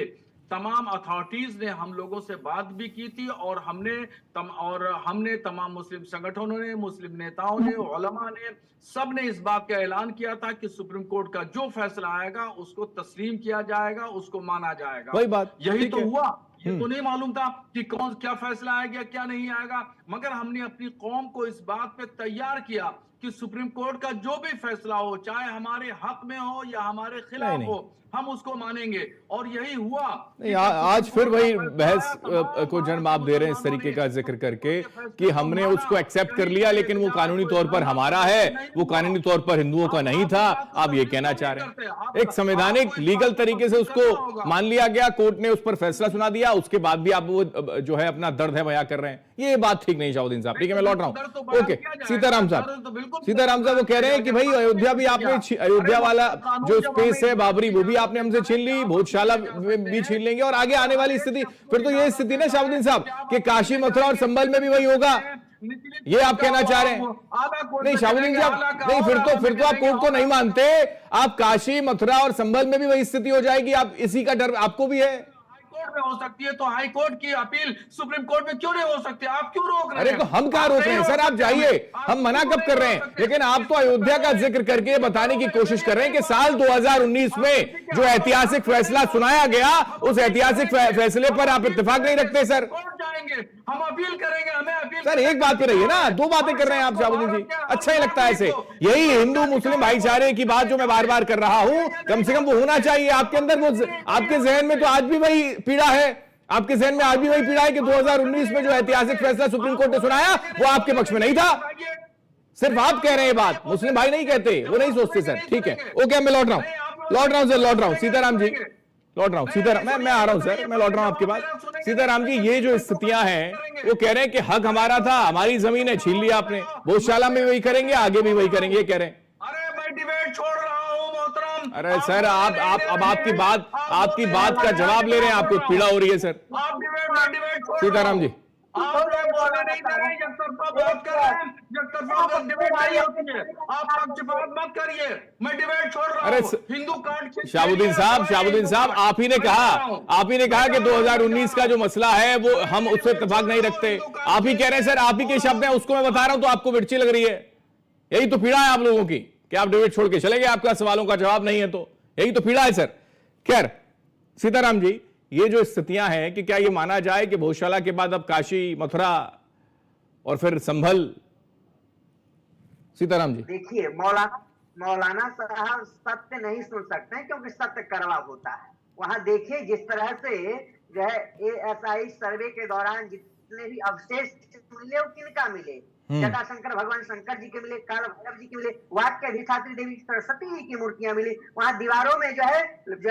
तमाम अथॉरिटीज ने हम लोगों से बात भी की थी, और हमने तमाम मुस्लिम संगठनों ने, मुस्लिम नेताओं ने, उलमा ने, सब ने इस बात का ऐलान किया था कि सुप्रीम कोर्ट का जो फैसला आएगा उसको तस्लीम किया जाएगा, उसको माना जाएगा। वही बात, यही तो हुआ। ये तो नहीं मालूम था कि कौन क्या फैसला आएगा, क्या नहीं आएगा, मगर हमने अपनी कौम को इस बात पे तैयार किया कि सुप्रीम कोर्ट का जो भी फैसला हो, चाहे हमारे हक में हो या हमारे खिलाफ हो, हम उसको मानेंगे, और यही हुआ। नहीं, आज फिर वही बहस को जन्म आप दे रहे हैं इस तरीके का जिक्र करके कि हमने उसको एक्सेप्ट कर लिया, लेकिन वो कानूनी तौर पर हमारा है, वो कानूनी तौर पर हिंदुओं का नहीं था। आप ये कहना चाह रहे हैं एक संवैधानिक लीगल तरीके से उसको मान लिया गया, कोर्ट ने उस पर फैसला सुना दिया, उसके बाद भी आप वो जो है अपना दर्द है बयां कर रहे हैं, ये बात ठीक नहीं शाहबुद्दीन साहब। ठीक है, मैं लौट रहा हूं। ओके, सीताराम साहब वो कह रहे हैं कि भाई अयोध्या भी आपने, अयोध्या वाला जो स्पेस है बाबरी, वो भी आपने हमसे छीन ली, भोजशाला भी छीन लेंगे, और आगे आने वाली स्थिति फिर तो ये स्थिति ना शाहबुद्दीन साहब कि काशी, मथुरा और संभल में भी वही होगा, ये आप कहना चाह रहे हैं? नहीं शाहबुद्दीन साहब, नहीं, फिर तो आप कोर्ट को नहीं मानते, आप काशी, मथुरा और संभल में भी वही स्थिति हो जाएगी, आप इसी का डर आपको भी है? में हो सकती है तो हाई कोर्ट की अपील सुप्रीम कोर्ट में क्यों नहीं हो सकती? आप क्यों रोक रहे हैं? अरे तो हम क्या रोक रहे हैं सर, आप जाइए, हम मना कब कर रहे हैं? लेकिन आप तो अयोध्या का जिक्र करके बताने की कोशिश कर रहे हैं कि साल 2019 में जो ऐतिहासिक फैसला सुनाया गया, उस ऐतिहासिक फैसले पर आप इत्तेफाक नहीं रखते सर? जाएंगे, हम अपील करेंगे, हमें अपील सर एक बात पे रहिए ना, दो बातें कर रहे हैं आप शाहबुद्दीन जी, अच्छा ही लगता है ऐसे। यही हिंदू मुस्लिम भाईचारे की बात जो मैं बार बार कर रहा हूं, कम से कम वो होना चाहिए आपके अंदर, वो आपके जहन में तो आज भी वही पीड़ा है, आपके जहन में आज भी वही पीड़ा है कि 2019 में जो ऐतिहासिक फैसला सुप्रीम कोर्ट ने सुनाया वो आपके पक्ष में नहीं था। सिर्फ आप कह रहे हैं बात, मुस्लिम भाई नहीं कहते, वो नहीं सोचते सर। ठीक है, ओके, मैं लौट रहा हूं सर, लौट रहा हूं सीताराम जी, लौट रहा हूं सीताराम, मैं आ रहा हूं सर, मैं लौट रहा हूं आपके पास। सीताराम जी, ये जो स्थितियां हैं वो कह रहे हैं कि हक हमारा था, हमारी जमीन है, छीन लिया आपने, भोजशाला में वही करेंगे, आगे भी वही करेंगे, ये कह रहे हैं। अरे मैं डिबेट छोड़ रहा हूं मोहतरम। अरे सर आप अब आपकी बात का जवाब ले रहे हैं, आपको पीड़ा हो रही है सर। आप डिबेट सीताराम जी, आप बोलने नहीं दे रहे, जब तरफा बात कर रहे हैं, जब तरफा डिबेट नहीं होती है, आप पक्षपात मत करिए, मैं डिबेट छोड़ रहा हूं। हिंदू कार्ड शाहबुद्दीन साहब आप ही ने कहा कि 2019 का जो मसला है वो हम उससे इत्तेफाक नहीं रखते, आप ही कह रहे हैं सर, आप ही के शब्द हैं, उसको मैं बता रहा हूं तो आपको मिर्ची लग रही है। यही तो पीड़ा है आप लोगों की कि आप डिबेट छोड़ के चले गए, आपका सवालों का जवाब नहीं है, तो यही तो पीड़ा है सर। खैर सीताराम जी, ये जो स्थितियां हैं कि क्या ये माना जाए कि भोजशाला के बाद अब काशी, मथुरा और फिर संभल? सीताराम जी, देखिए मौलाना साहब सत्य नहीं सुन सकते हैं क्योंकि सत्य कड़वा होता है। वहां देखिए जिस तरह से जो है ASI सर्वे के दौरान जितने भी अवशेष मिले वो किनका मिले, जटाशंकर भगवान शंकर जी के मिले, काल भैरव जी के मिले, वाक्य अधिष्ठात्री देवी सरस्वती जी की मूर्तियां मिली। वहां दीवारों में जो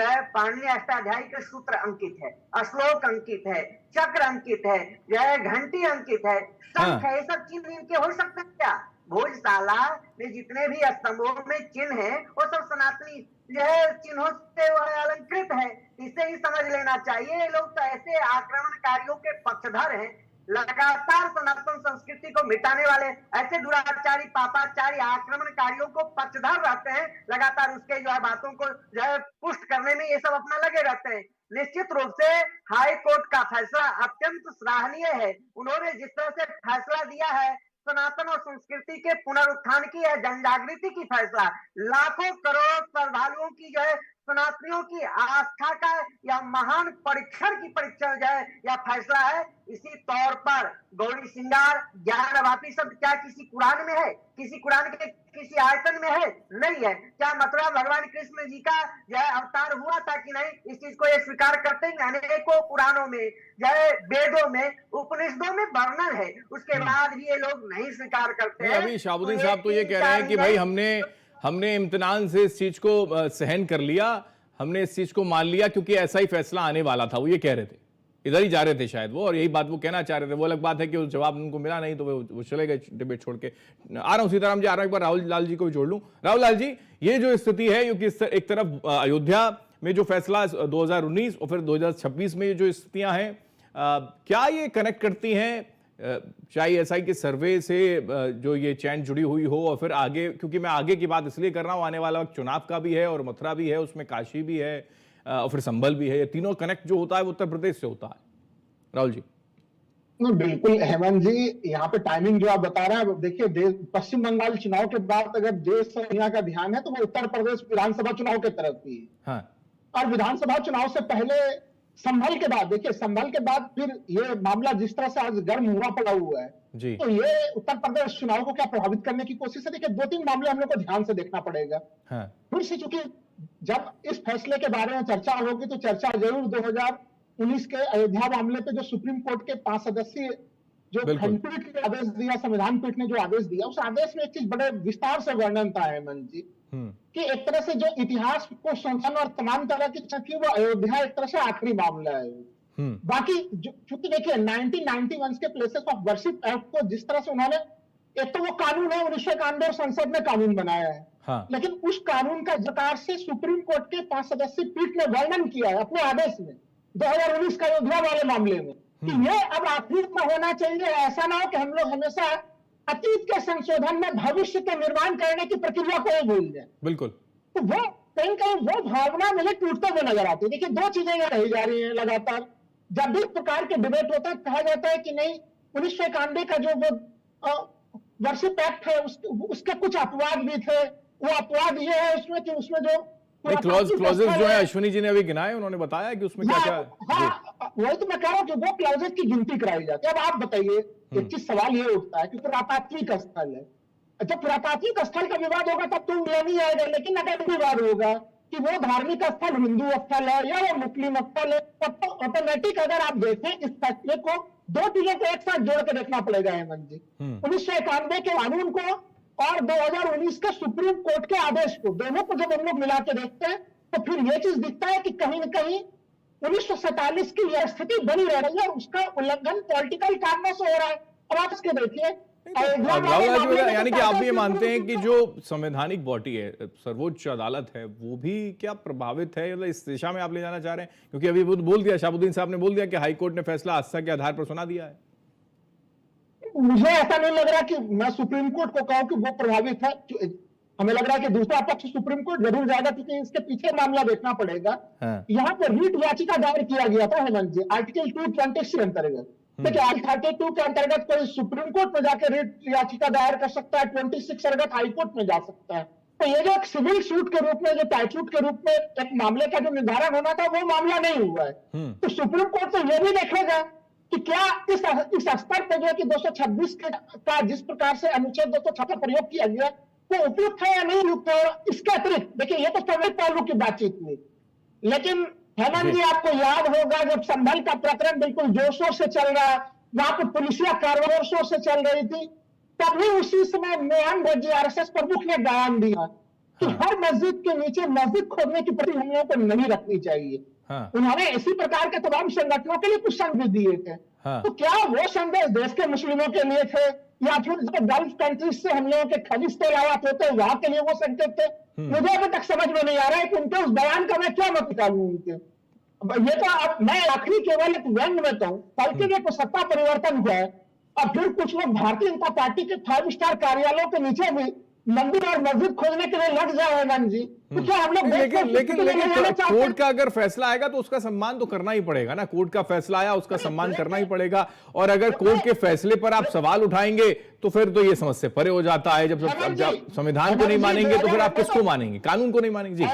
है पाणिनि अष्टाध्यायी के सूत्र अंकित है, श्लोक अंकित है, चक्र अंकित है, जो है घंटी अंकित है, शंख है। ये सब चिन्ह इनके हो सकते हैं क्या? भोजशाला में जितने भी स्तंभों में चिन्ह है वो सब सनातनी जो है चिन्हों से अलंकृत है। इसे ही समझ लेना चाहिए। ये लोग तो ऐसे आक्रमणकारियों के पक्षधर हैं, लगातार सनातन संस्कृति को मिटाने वाले ऐसे दुराचारी पापाचारी आक्रमणकारियों को पक्षधर रहते हैं। लगातार उसके जो है बातों को जो है पुष्ट करने में ये सब अपना लगे रहते हैं। निश्चित रूप से हाई कोर्ट का फैसला अत्यंत सराहनीय है। उन्होंने जिस तरह से फैसला दिया है सनातन और संस्कृति के पुनरुत्थान की है, जनजागृति की फैसला, लाखों करोड़ श्रद्धालुओं की जो है सनातनियों की आस्था का या महान परीक्षण की परीक्षा जो है या फैसला है। इसी तौर पर गौरी श्रृंगार ज्ञानवापी शब्द क्या किसी कुरान में है? किसी कुरान के किसी आयतन में है? नहीं है। क्या मथुरा भगवान कृष्ण जी का जो है अवतार हुआ था कि नहीं? इस चीज को ये स्वीकार करते हैं। अनेकों पुराणों में जो है वेदों में उपनिषदों में वर्णन है, उसके बाद भी ये लोग नहीं स्वीकार करते हैं। अभी शाहबुद्दीन साहब तो ये कह रहे हैं कि भाई हमने इम्तिनान से इस चीज को सहन कर लिया, हमने इस चीज को मान लिया क्योंकि ऐसा ही फैसला आने वाला था। वो ये कह रहे थे, इधर ही जा रहे थे शायद वो, और यही बात वो कहना चाह रहे थे। वो अलग बात है कि उस जवाब उनको मिला नहीं तो वो चले गए डिबेट छोड़ के। आ रहा हूं सीताराम जी, आ रहा हूं, एक बार राहुल लाल जी को भी जोड़ लूं। राहुल लाल जी, ये जो स्थिति है क्योंकि एक तरफ अयोध्या में जो फैसला 2019 और फिर 2026 में जो स्थितियां हैं, क्या ये कनेक्ट करती हैं चाहे एसआई के सर्वे से जो ये चैन जुड़ी हुई हो, और फिर आगे, क्योंकि मैं आगे की बात इसलिए कर रहा हूं, आने वाला वक्त चुनाव का भी है और मथुरा भी है, उसमें काशी भी है और फिर संभल भी है, ये तीनों कनेक्ट जो होता है वो उत्तर प्रदेश से होता है। राहुल जी। बिल्कुल हेमंत जी, यहाँ पे टाइमिंग जो आप बता रहे हैं, देखिए पश्चिम बंगाल चुनाव के बाद अगर देश और दुनिया का ध्यान है तो वो उत्तर प्रदेश विधानसभा चुनाव के तरफ भी है। और विधानसभा चुनाव से पहले संभल के बाद, देखिए संभल के बाद फिर ये मामला जिस तरह से आज गर्म हुआ पड़ा हुआ है जी। तो ये उत्तर प्रदेश चुनाव को क्या प्रभावित करने की कोशिश है? देखिए 2-3 मामले हम लोग को ध्यान से देखना पड़ेगा। फिर से चूंकि जब इस फैसले के बारे में चर्चा होगी तो चर्चा जरूर 2019 के अयोध्या मामले पे जो सुप्रीम कोर्ट के 5 सदस्यीय जो खंडपीठ ने आदेश दिया, संविधान पीठ ने जो आदेश दिया, उस आदेश में एक चीज बड़े विस्तार से वर्णन था हेमंत जी, कि एक तरह से जो इतिहास को संशोधन और तमाम तरह की चीजें, वो अयोध्या एक तरह से आखिरी मामला है। बाकी चूंकि देखिए 1991 के प्लेसेस ऑफ वर्शिप एक्ट को जिस तरह से उन्होंने, एक तो वो कानून है 1991 संसद ने कानून बनाया है, लेकिन उस कानून का प्रकार से सुप्रीम कोर्ट के 5 सदस्यीय पीठ ने वर्णन किया है अपने आदेश में 2019 का अयोध्या वाले मामले में, कि ये अब आखिर में होना चाहिए। ऐसा ना हो कि हम लोग हमेशा अतीत के संशोधन में भविष्य के निर्माण करने की प्रक्रिया को ही भूल जाए। बिल्कुल। तो वो कहीं कहीं वो भावना मुझे टूटते हुए नजर आती है। देखिए 2 चीजें यहाँ रही जा रही है लगातार। जब भी इस प्रकार के डिबेट होता है कहा जाता है कि नहीं 1991 का जो वो वर्शिप एक्ट है उसके कुछ अपवाद भी थे। वो अपवाद ये है उसमें कि उसमें जो क्लॉजेस जो है अश्विनी जी ने अभी गिनाए, उन्होंने बताया कि उसमें क्या क्या। वही तो मैं कह रहा हूँ कि वो क्लॉजेस की गिनती कराई जाती है। अब आप बताइए, एक चीज सवाल ये उठता है कि पुरातात्विक स्थल है, जब पुरातात्विक स्थल का विवाद होगा तब तो नहीं आएगा, लेकिन अगर विवाद होगा कि वो धार्मिक स्थल हिंदू स्थल है या वो मुस्लिम स्थल है, तब तो ऑटोमेटिक अगर आप देखें इस फैसले को 2 चीजों को एक साथ जोड़ के देखना पड़ेगा हेमंत जी। 1991 के कानून को और 2019 के सुप्रीम कोर्ट के आदेश को, दोनों को जब हम लोग मिला के देखते हैं तो फिर ये चीज दिखता है कि कहीं न कहीं 1947 की यह स्थिति बनी रह रही है, उसका उल्लंघन पॉलिटिकल कारणों से हो रहा है। अब आप इसके देखिए, यानी कि आप ये मानते हैं कि जो संवैधानिक बॉडी है, सर्वोच्च अदालत है, वो भी क्या प्रभावित है, मतलब इस दिशा में आप ले जाना चाह रहे हैं? क्योंकि अभी वो बोल दिया, शाहबुद्दीन साहब ने बोल दिया कि हाईकोर्ट ने फैसला आस्था के आधार पर सुना दिया है। मुझे ऐसा नहीं लग रहा कि मैं सुप्रीम कोर्ट को कहूं कि वो प्रभावित है। हमें लग रहा है कि दूसरा पक्ष सुप्रीम कोर्ट जरूर जाएगा, क्योंकि इसके पीछे मामला देखना पड़ेगा। यहाँ पर रीट याचिका दायर किया गया था हेमंत जी, आर्टिकल 220 के अंतर्गत। देखिए आर्टिकल 32 के अंतर्गत कोई सुप्रीम कोर्ट में जाकर रीट याचिका दायर कर सकता है, 26 अंतर्गत हाईकोर्ट में जा सकता है। तो ये जो एक सिविल सूट के रूप में, जो टाइट सूट के रूप में एक मामले का जो निर्धारण होना था, वो मामला नहीं हुआ है। तो सुप्रीम कोर्ट तो ये भी देखेगा कि क्या इस स्तर पर जो कि 226 का जिस प्रकार से अनुच्छेद 206 का प्रयोग किया गया वो उपयुक्त है या नहीं उपयुक्त है। इसके अतिरिक्त देखिए ये तो सभी पहलू की बातचीत हुई, लेकिन हेमंत जी आपको याद होगा जब संभल का प्रकरण बिल्कुल जोर शोर से चल रहा, वहां पर पुलिसिया कार्रवाई जोर शोर से चल रही थी, तभी उसी समय मोहन भज्जी आरएसएस प्रमुख ने बयान दिया कि हर मस्जिद के नीचे मस्जिद खोदने की प्रति हम लोगों को नहीं रखनी चाहिए। उन्होंने इसी प्रकार के तमाम संगठनों के लिए कुछ संदेश दिए थे। तो क्या वो संदेश देश के मुस्लिमों के लिए थे या फिर गल्फ कंट्रीज से हम लोगों के खनिज तेल आयात होते हैं वहां के लिए वो संकेत थे? मुझे अभी तक समझ में नहीं आ रहा है कि उनके उस बयान का मैं क्या मत निकालूं उनके। ये तो अब मैं आखिरी केवल एक व्यंग में तो कल के लिए सत्ता परिवर्तन हुआ है और फिर कुछ लोग भारतीय जनता पार्टी के 5 स्टार कार्यालयों के नीचे भी मंदिर और मस्जिद खोदने के लिए लग जाए हेमंत जी। तो क्या हम लोग लेकिन कोर्ट का अगर फैसला आएगा तो उसका सम्मान तो करना ही पड़ेगा ना। कोर्ट का फैसला आया उसका सम्मान करना ही पड़ेगा। और अगर कोर्ट के फैसले पर आप सवाल उठाएंगे तो फिर तो ये समझ से परे हो जाता है। जब संविधान को नहीं मानेंगे तो फिर आप किसको मानेंगे? कानून को नहीं मानेंगे जी।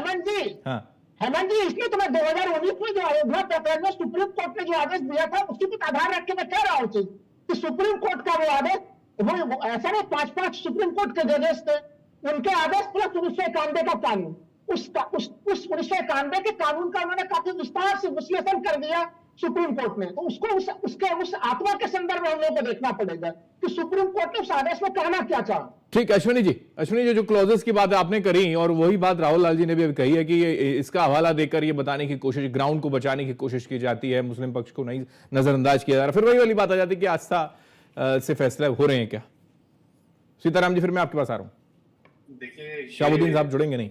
हेमंत जी इसलिए तो मैं 2019 में जो अयोध्या प्रकरण में सुप्रीम कोर्ट ने जो आदेश दिया था उसके कुछ आधार रख के मैं कह रहा हूँ कि सुप्रीम कोर्ट का वो आदेश वो ऐसा नहीं 5 सुप्रीम कोर्ट के जजेस थे उनके आदेश प्लस 1991 का कानून उस 1991 के कानून का उन्होंने काफी विस्तार से विश्लेषण कर दिया सुप्रीम कोर्ट ने। तो उसको उस आत्मा के संदर्भ में हम लोगों को देखना पड़ेगा कि सुप्रीम कोर्ट ने उस आदेश में कहना क्या चाहा। ठीक, अश्विनी जी जो क्लॉजेस की बात आपने करी और वही बात राहुल लाल जी ने भी अभी कही है कि इसका हवाला देकर ये बताने की कोशिश, ग्राउंड को बचाने की कोशिश की जाती है, मुस्लिम पक्ष को नहीं नजरअंदाज किया जा रहा। फिर वही वाली बात आ जाती है कि आस्था से फैसला हो रहे हैं क्या? सीताराम जी फिर मैं आपके पास आ रहा हूं। देखिए शाहबुद्दीन साहब जुड़ेंगे नहीं?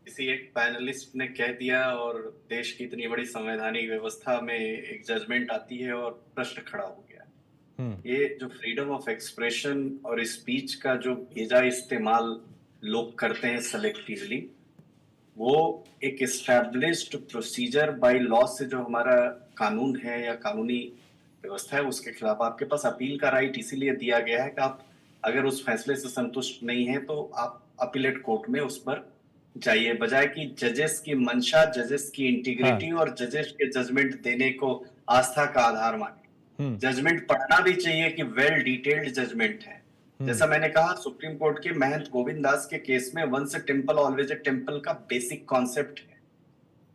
किसी एक पैनलिस्ट ने कह दिया और देश की इतनी बड़ी संवैधानिक व्यवस्था में एक जजमेंट आती है और प्रश्न खड़ा हो गया। ये जो फ्रीडम ऑफ एक्सप्रेशन और स्पीच का जो भेजा इस्तेमाल लोग करते हैं सेलेक्टिवली, वो एक एस्टैब्लिश्ड प्रोसीजर बाय लॉ से जो हमारा कानून है या कानूनी व्यवस्था है उसके खिलाफ आपके पास अपील का राइट इसीलिए दिया गया है कि आप अगर उस फैसले से संतुष्ट नहीं है तो आप अपीलेट कोर्ट में उस पर जाइए, बजाय कि जजेस की मंशा, जजेस की इंटीग्रिटी और जजेस के जजमेंट देने को आस्था का आधार माने। जजमेंट पढ़ना भी चाहिए कि वेल डिटेल्ड जजमेंट है। जैसा मैंने कहा सुप्रीम कोर्ट के महंत गोविंद दास के केस में once a temple always a temple का बेसिक कॉन्सेप्ट है।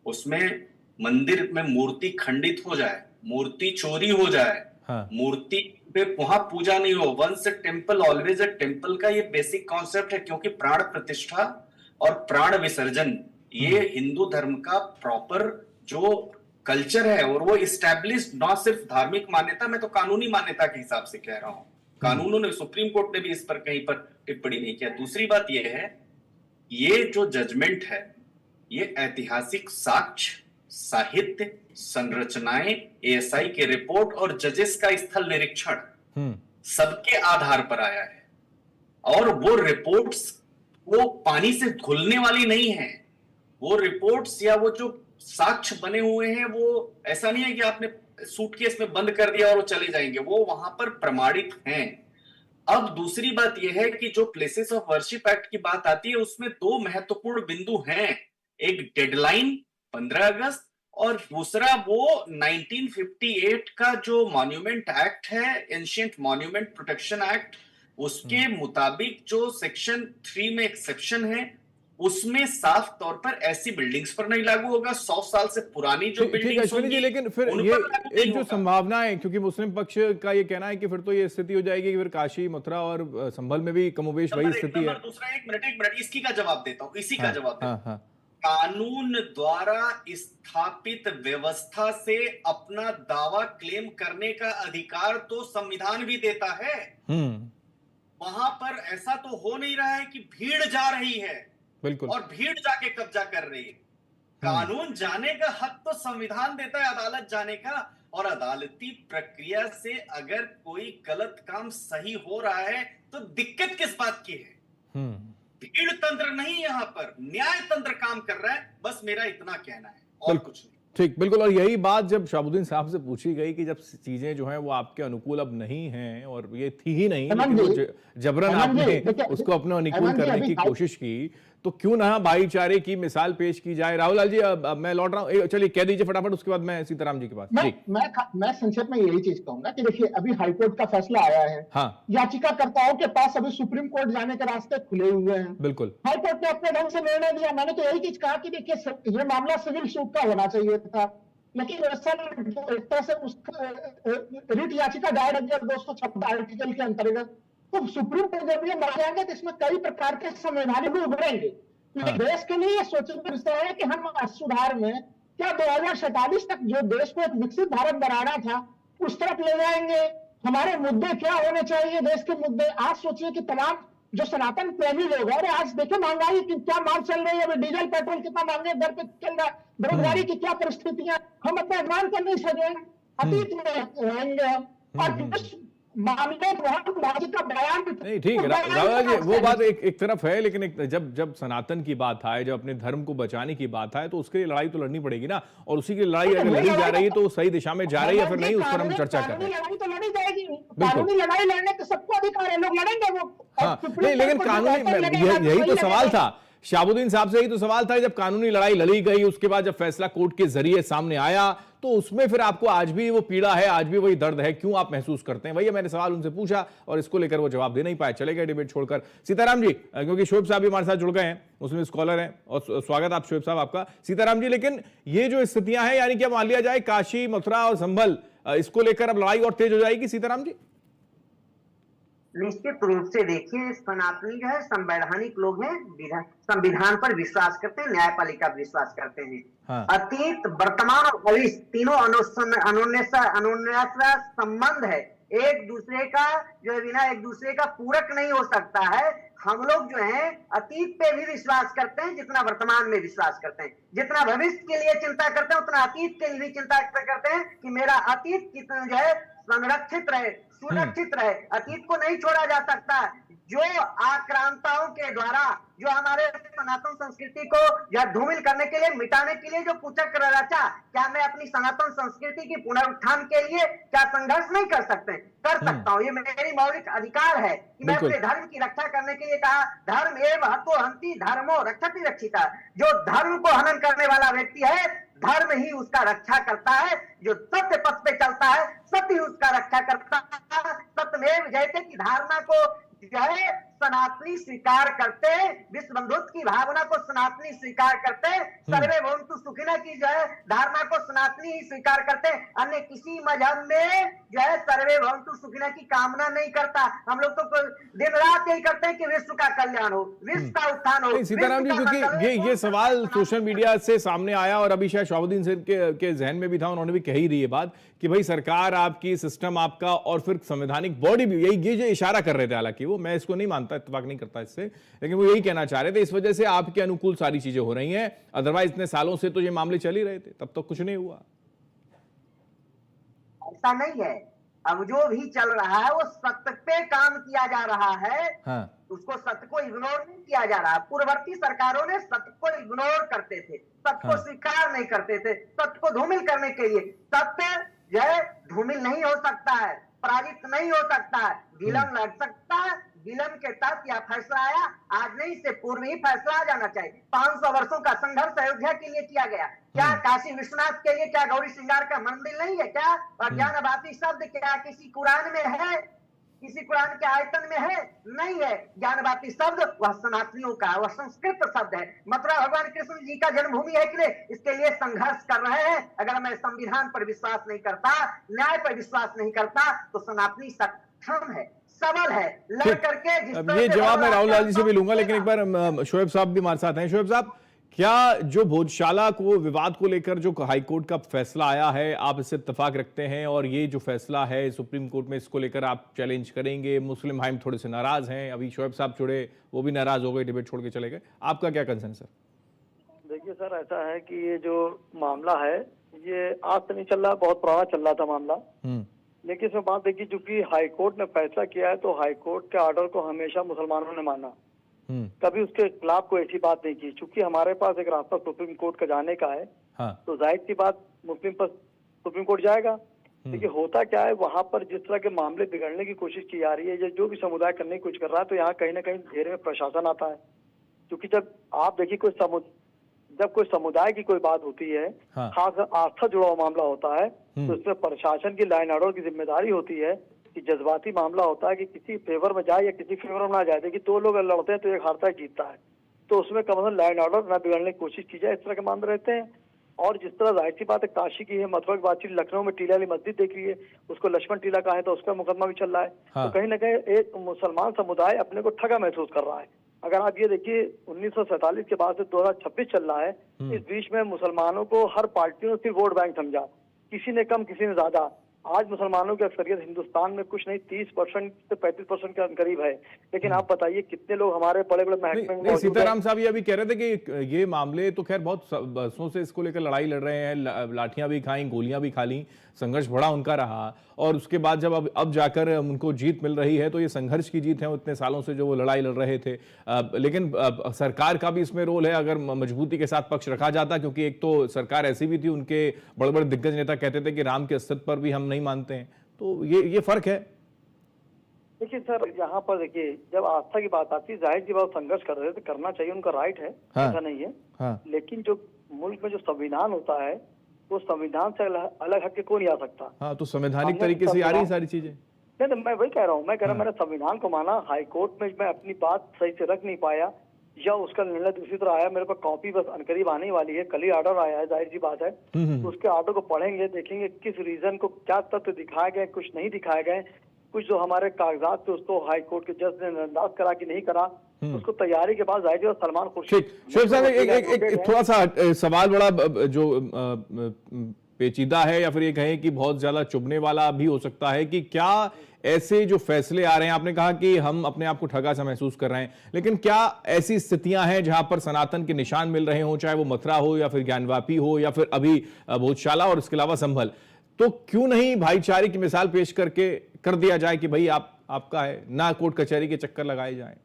उसमें मंदिर में मूर्ति खंडित हो जाए, मूर्ति चोरी हो जाए, मूर्ति पे वहां पूजा नहीं हो, once a temple always a temple का ये बेसिक कॉन्सेप्ट है। क्योंकि प्राण प्रतिष्ठा और प्राण विसर्जन ये हिंदू धर्म का प्रॉपर जो कल्चर है और वो इस्टेब्लिश्ड ना सिर्फ धार्मिक मान्यता, मैं तो कानूनी मान्यता के हिसाब से कह रहा हूं। कानूनों ने, सुप्रीम कोर्ट ने भी इस पर कहीं पर टिप्पणी नहीं किया। दूसरी बात ये है, ये जो जजमेंट है ये ऐतिहासिक साक्ष्य, साहित्य, संरचनाएं, एएसआई के रिपोर्ट और जजेस का स्थल निरीक्षण सबके आधार पर आया है। और वो रिपोर्ट्स वो पानी से घुलने वाली नहीं है। वो रिपोर्ट्स या वो जो साक्ष्य बने हुए हैं वो ऐसा नहीं है कि आपने सूटकेस में बंद कर दिया और वो चले जाएंगे, वो वहां पर प्रमाणित हैं। अब दूसरी बात यह है कि जो प्लेसेस ऑफ वर्शिप एक्ट की बात आती है उसमें 2 महत्वपूर्ण बिंदु हैं। एक डेडलाइन 15 अगस्त और दूसरा वो 1958 का जो मॉन्यूमेंट एक्ट है, एंशिएंट मॉन्यूमेंट प्रोटेक्शन एक्ट, उसके मुताबिक जो सेक्शन 3 में एक्सेप्शन है उसमें साफ तौर पर ऐसी बिल्डिंग्स पर नहीं लागू होगा। 100 साल से पुरानी जो बिल्डिंग्स होंगी, लेकिन फिर ये एक जो संभावना है, क्योंकि मुस्लिम पक्ष का ये कहना है कि फिर तो ये स्थिति हो जाएगी कि फिर काशी, मथुरा और संभल में भी कमोबेश वही स्थिति है। दूसरा एक मिनट इसकी का जवाब देता हूँ, इसी का जवाब देता हूँ। कानून द्वारा स्थापित व्यवस्था से अपना दावा क्लेम करने का अधिकार तो संविधान भी देता है। वहां पर ऐसा तो हो नहीं रहा है कि भीड़ जा रही है बिल्कुल और भीड़ जाके कब्जा कर रही है। कानून जाने का हक तो संविधान देता है, अदालत जाने का। और अदालती प्रक्रिया से अगर कोई गलत काम सही हो रहा है तो दिक्कत किस बात की है? भीड़ तंत्र नहीं, यहाँ पर न्याय तंत्र काम कर रहा है। बस मेरा इतना कहना है और कुछ नहीं। ठीक, बिल्कुल। और यही बात जब शाहबुद्दीन साहब से पूछी गई कि जब चीजें जो हैं वो आपके अनुकूल अब नहीं हैं और ये थी ही नहीं, लेकिन जबरन आपने उसको अपने अनुकूल करने की कोशिश की, तो क्यों ना भाईचारे की मिसाल पेश की जाए? राहुल लाल जी मैं लौट रहा हूँ, चलिए कह दीजिए फटाफट, उसके बाद मैं सीताराम जी के पास। मैं संक्षेप में यही चीज कहूंगा कि देखिए अभी हाईकोर्ट का फैसला आया है। याचिकाकर्ताओं के पास अभी सुप्रीम कोर्ट जाने के रास्ते खुले हुए हैं। बिल्कुल, हाईकोर्ट ने अपने ढंग से निर्णय दिया। मैंने तो यही चीज कहा कि देखिए ये मामला सिविल सूट का होना चाहिए था, लेकिन एक तरह से उस रिट याचिका दायर 256 आर्टिकल के अंतर्गत तो सुप्रीम कोर्ट जब ये मान जाएंगे तो इसमें कई प्रकार के संवैधानिक उभरेंगे। क्योंकि देश के लिए सोचने का विषय है कि हम सुधार में क्या 2047 तक जो देश को एक विकसित भारत बनाना था उस तरफ ले जाएंगे। हमारे मुद्दे क्या होने चाहिए, देश के मुद्दे। आज सोचिए कि तमाम जो सनातन प्रेमी लोग हैं, आज देखिए महंगाई की क्या मांग चल रही है, अभी डीजल पेट्रोल कितना महंगे दर पे चल रहा है, बेरोजगारी की क्या परिस्थितियां, हम अपने अनुमान कर नहीं सके, अतीत में रहेंगे और मामले का बयान नहीं ठीक है रावल जी, वो बात एक तरफ है, लेकिन जब सनातन की बात आए, जब अपने धर्म को बचाने की बात आए, तो उसके लिए लड़ाई तो लड़नी पड़ेगी ना। और उसी की लड़ाई अगर लड़ी जा रही है तो सही दिशा में जा रही है फिर नहीं, उस पर हम चर्चा कर रहे हैं। लड़ाई तो लड़ी जाएगी, कानूनी लड़ाई लड़ने का सबको अधिकार है, लोग लड़ेंगे वो। हाँ नहीं, लेकिन कानूनी यही तो सवाल था शाहबुद्दीन साहब से, यही तो सवाल था। जब कानूनी लड़ाई लड़ी गई, उसके बाद जब फैसला कोर्ट के जरिए सामने आया, तो उसमें फिर आपको आज भी वो पीड़ा है, आज भी वही दर्द है, क्यों आप महसूस करते हैं? वही मैंने सवाल उनसे पूछा और इसको लेकर वो जवाब दे नहीं पाए, चले गए डिबेट छोड़कर। सीताराम जी, क्योंकि शोएब साहब भी हमारे साथ जुड़ गए हैं, मुस्लिम स्कॉलर हैं, और स्वागत आप शोएब साहब आपका। सीताराम जी, लेकिन ये जो स्थितियां हैं, यानी कि अब मान लिया जाए काशी, मथुरा और संभल, इसको लेकर अब लड़ाई और तेज हो जाएगी सीताराम जी? निश्चित रूप से देखिए, सनातनी जो है संवैधानिक लोग हैं, संविधान पर विश्वास करते हैं, न्यायपालिका पर विश्वास करते हैं। हाँ। अतीत, वर्तमान और भविष्य तीनों अनुन्यास संबंध है, एक दूसरे का जो है बिना एक दूसरे का पूरक नहीं हो सकता है। हम लोग जो है अतीत पे भी विश्वास करते हैं जितना वर्तमान में विश्वास करते हैं, जितना भविष्य के लिए चिंता करते हैं उतना अतीत के लिए भी चिंता करते हैं कि मेरा अतीत कितना जो है संरक्षित रहे, सुरक्षित रहे। अतीत को नहीं छोड़ा जा सकता। जो आक्रांताओं के द्वारा जो हमारे सनातन संस्कृति को या धूमिल करने के लिए, मिटाने के लिए जो कुचक्र रचा, क्या मैं अपनी सनातन संस्कृति की पुनरुत्थान के लिए क्या संघर्ष नहीं कर सकते? कर सकता हूँ, ये मेरी मौलिक अधिकार है कि मैं अपने धर्म की रक्षा करने के लिए कहा, धर्म एव हतो हंति धर्मो रक्षति रक्षिता। जो धर्म को हनन करने वाला व्यक्ति है, धर्म ही उसका रक्षा करता है। जो सत्य पथ पे चलता है, सत्य ही उसका रक्षा करता है। सत्यमेव जयते की धारणा को जो है सनातनी स्वीकार करते, विश्व बंधुत्व की भावना को सनातनी स्वीकार करते, सर्वे भवन्तु सुखिनः की जो है धारणा को सनातनी ही स्वीकार करते, अन्य किसी मजहब में जो है सर्वे भवन्तु सुखिनः की कामना नहीं करता। हम लोग तो दिन रात यही करते हैं कि विश्व का कल्याण हो, विश्व का उत्थान हो। सीताराम जी, क्योंकि ये सवाल सोशल मीडिया से सामने आया और अभी शायद शहाबुद्दीन सिंह के जहन में भी था, उन्होंने भी कही रही है बात कि भाई सरकार आपकी, सिस्टम आपका, और फिर संवैधानिक बॉडी भी यही जो इशारा कर रहे थे। हालांकि वो मैं इसको नहीं मानता, इत्तेफाक नहीं करता इससे, लेकिन वो यही कहना चाह रहे थे इस वजह से आपके अनुकूल सारी चीजें हो रही हैं, अदरवाइज इतने सालों से तो ये मामले चल ही रहे थे, तब तो कुछ नहीं हुआ। ऐसा नहीं है, अब जो भी चल रहा है वो सत्य पे काम किया जा रहा है। हाँ। उसको सत्य को इग्नोर नहीं किया जा रहा। पूर्ववर्ती सरकारों ने सत्य को इग्नोर करते थे, सत्य को स्वीकार नहीं करते थे, सत्य को धूमिल करने के लिए। सत्य जो है धूमिल नहीं हो सकता है, पराजित नहीं हो सकता है, विलंब लग सकता है। विलंब के तहत यह फैसला आया, आज नहीं, इससे पूर्व ही फैसला आ जाना चाहिए। 500 वर्षों का संघर्ष अयोध्या के लिए किया गया। क्या काशी विश्वनाथ के लिए क्या गौरी श्रृंगार का मंदिर नहीं है? क्या ज्ञानवापी शब्द क्या किसी कुरान में है? किसी कुरान के आयतन में है? नहीं है। ज्ञानवापी शब्द वह सनातनियों का, वह संस्कृत शब्द है। मथुरा भगवान कृष्ण जी का जन्मभूमि है कि नहीं, इसके लिए संघर्ष कर रहे हैं। अगर मैं संविधान पर विश्वास नहीं करता, न्याय पर विश्वास नहीं करता, तो सनातनी सक्षम है, सबल है, लड़ करके। अब ये जवाब मैं राहुल लाल जी से भी लूंगा, लेकिन एक बार शोएब साहब भी हमारे साथ हैं। शोएब साहब, क्या जो भोजशाला को विवाद को लेकर जो हाईकोर्ट का फैसला आया है, आप इससे इत्तेफाक रखते हैं? और ये जो फैसला है सुप्रीम कोर्ट में, इसको लेकर आप चैलेंज करेंगे? मुस्लिम भाई थोड़े से नाराज हैं, अभी शोएब साहब जुड़े, वो भी नाराज हो गए, डिबेट छोड़ के चले गए। आपका क्या कंसर्न सर? देखिए सर, ऐसा है कि ये जो मामला है ये आज तो नहीं चल रहा, बहुत पुराना चल रहा था मामला। लेकिन इसमें बात देखिए, चूंकि हाईकोर्ट ने फैसला किया है तो हाईकोर्ट के ऑर्डर को हमेशा मुसलमानों ने माना, कभी उसके खिलाफ कोई ऐसी बात नहीं की। चूंकि हमारे पास एक रास्ता सुप्रीम कोर्ट का जाने का है, तो जाहिर सी बात सुप्रीम कोर्ट जाएगा। देखिए होता क्या है, वहाँ पर जिस तरह के मामले बिगड़ने की कोशिश की जा रही है, या जो भी समुदाय करने की कोशिश कर रहा है, तो यहाँ कहीं ना कहीं घेरे में प्रशासन आता है। क्योंकि जब आप देखिए जब कोई समुदाय की कोई बात होती है, खास आस्था जुड़ा हुआ मामला होता है, तो उसमें प्रशासन की लाइन ऑर्डर की जिम्मेदारी होती है कि जज्बाती मामला होता है कि किसी फेवर में जाए या किसी फेवर में ना जाए। देखिए 2 लोग लड़ते हैं तो एक हारता है जीतता है, तो उसमें कम से कम लाइन ऑर्डर ना बिगड़ने की कोशिश की जाए, इस तरह के मामले रहते हैं। और जिस तरह जाहिर सी बात है काशी की है, मथुरा की बातचीत, लखनऊ में टीला वाली मस्जिद देख ली है, उसको लक्ष्मण टीला कहा है तो उसका मुकदमा भी चल रहा है। हाँ। तो कहीं ना कहीं एक मुसलमान समुदाय अपने को ठगा महसूस कर रहा है। अगर आप ये देखिए 1947 के बाद से 2026 चल रहा है, इस बीच में मुसलमानों को हर पार्टियों ने सिर्फ वोट बैंक समझा, किसी ने कम किसी ने ज्यादा। आज मुसलमानों की अक्सरियत हिंदुस्तान में कुछ नहीं 30% से 35% के करीब है, लेकिन आप बताइए कितने लोग हमारे बड़े बड़े महकमे में मौजूद हैं। सीताराम साहब ये अभी कह रहे थे कि ये मामले तो खैर बहुत बरसों से इसको लेकर लड़ाई लड़ रहे हैं, लाठियां भी खाई, गोलियां भी खा ली, संघर्ष बड़ा उनका रहा, और उसके बाद जब अब जाकर उनको जीत मिल रही है तो ये संघर्ष की जीत है, इतने सालों से जो वो लड़ाई लड़ रहे थे। लेकिन सरकार का भी इसमें रोल है अगर मजबूती के साथ पक्ष रखा जाता, क्योंकि एक तो सरकार ऐसी भी थी, उनके बड़े बड़े दिग्गज नेता कहते थे कि राम के अस्तित्व पर भी हम नहीं मानते हैं, तो ये फर्क है। देखिए सर, यहाँ पर देखिए जब आस्था की बात आती है, जाहिर सी बात संघर्ष कर रहे थे, करना चाहिए, उनका राइट है, ऐसा नहीं है। हाँ। लेकिन जो मुल्क में जो संविधान होता है वो संविधान से अलग हट के कोई नहीं आ सकता। हाँ, तो संवैधानिक तरीके से आ रही सारी चीजें। नहीं, मैं वही कह रहा हूँ, मैं कह रहा हूँ मैंने संविधान को माना, हाई कोर्ट में मैं अपनी बात सही से रख नहीं पाया या उसका निर्णय दूसरी तरह आया, मेरे पास कॉपी बस अनकरीब आने वाली है, कल ही ऑर्डर आया है, जाहिर सी बात है। तो उसके ऑर्डर को पढ़ेंगे, देखेंगे किस रीजन को क्या तथ्य दिखाए गए, कुछ नहीं दिखाए गए, कुछ जो हमारे कागजात थे उसको हाई कोर्ट के जज ने नजरअंदाज करा कि नहीं करा, उसको तैयारी के बाद जाहिर सलमान खुर्शीद। शोएब साहब एक थोड़ा सा सवाल बड़ा जो पेचीदा है, या फिर ये कहें कि बहुत ज्यादा चुभने वाला भी हो सकता है, कि क्या ऐसे जो फैसले आ रहे हैं, आपने कहा कि हम अपने आप को ठगा सा महसूस कर रहे हैं, लेकिन क्या ऐसी स्थितियां हैं जहां पर सनातन के निशान मिल रहे हों, चाहे वो मथुरा हो या फिर ज्ञानवापी हो या फिर अभी भोजशाला और इसके अलावा संभल, तो क्यों नहीं भाईचारे की मिसाल पेश करके कर दिया जाए कि भाई आपका है, ना कोर्ट कचहरी के चक्कर लगाए जाए।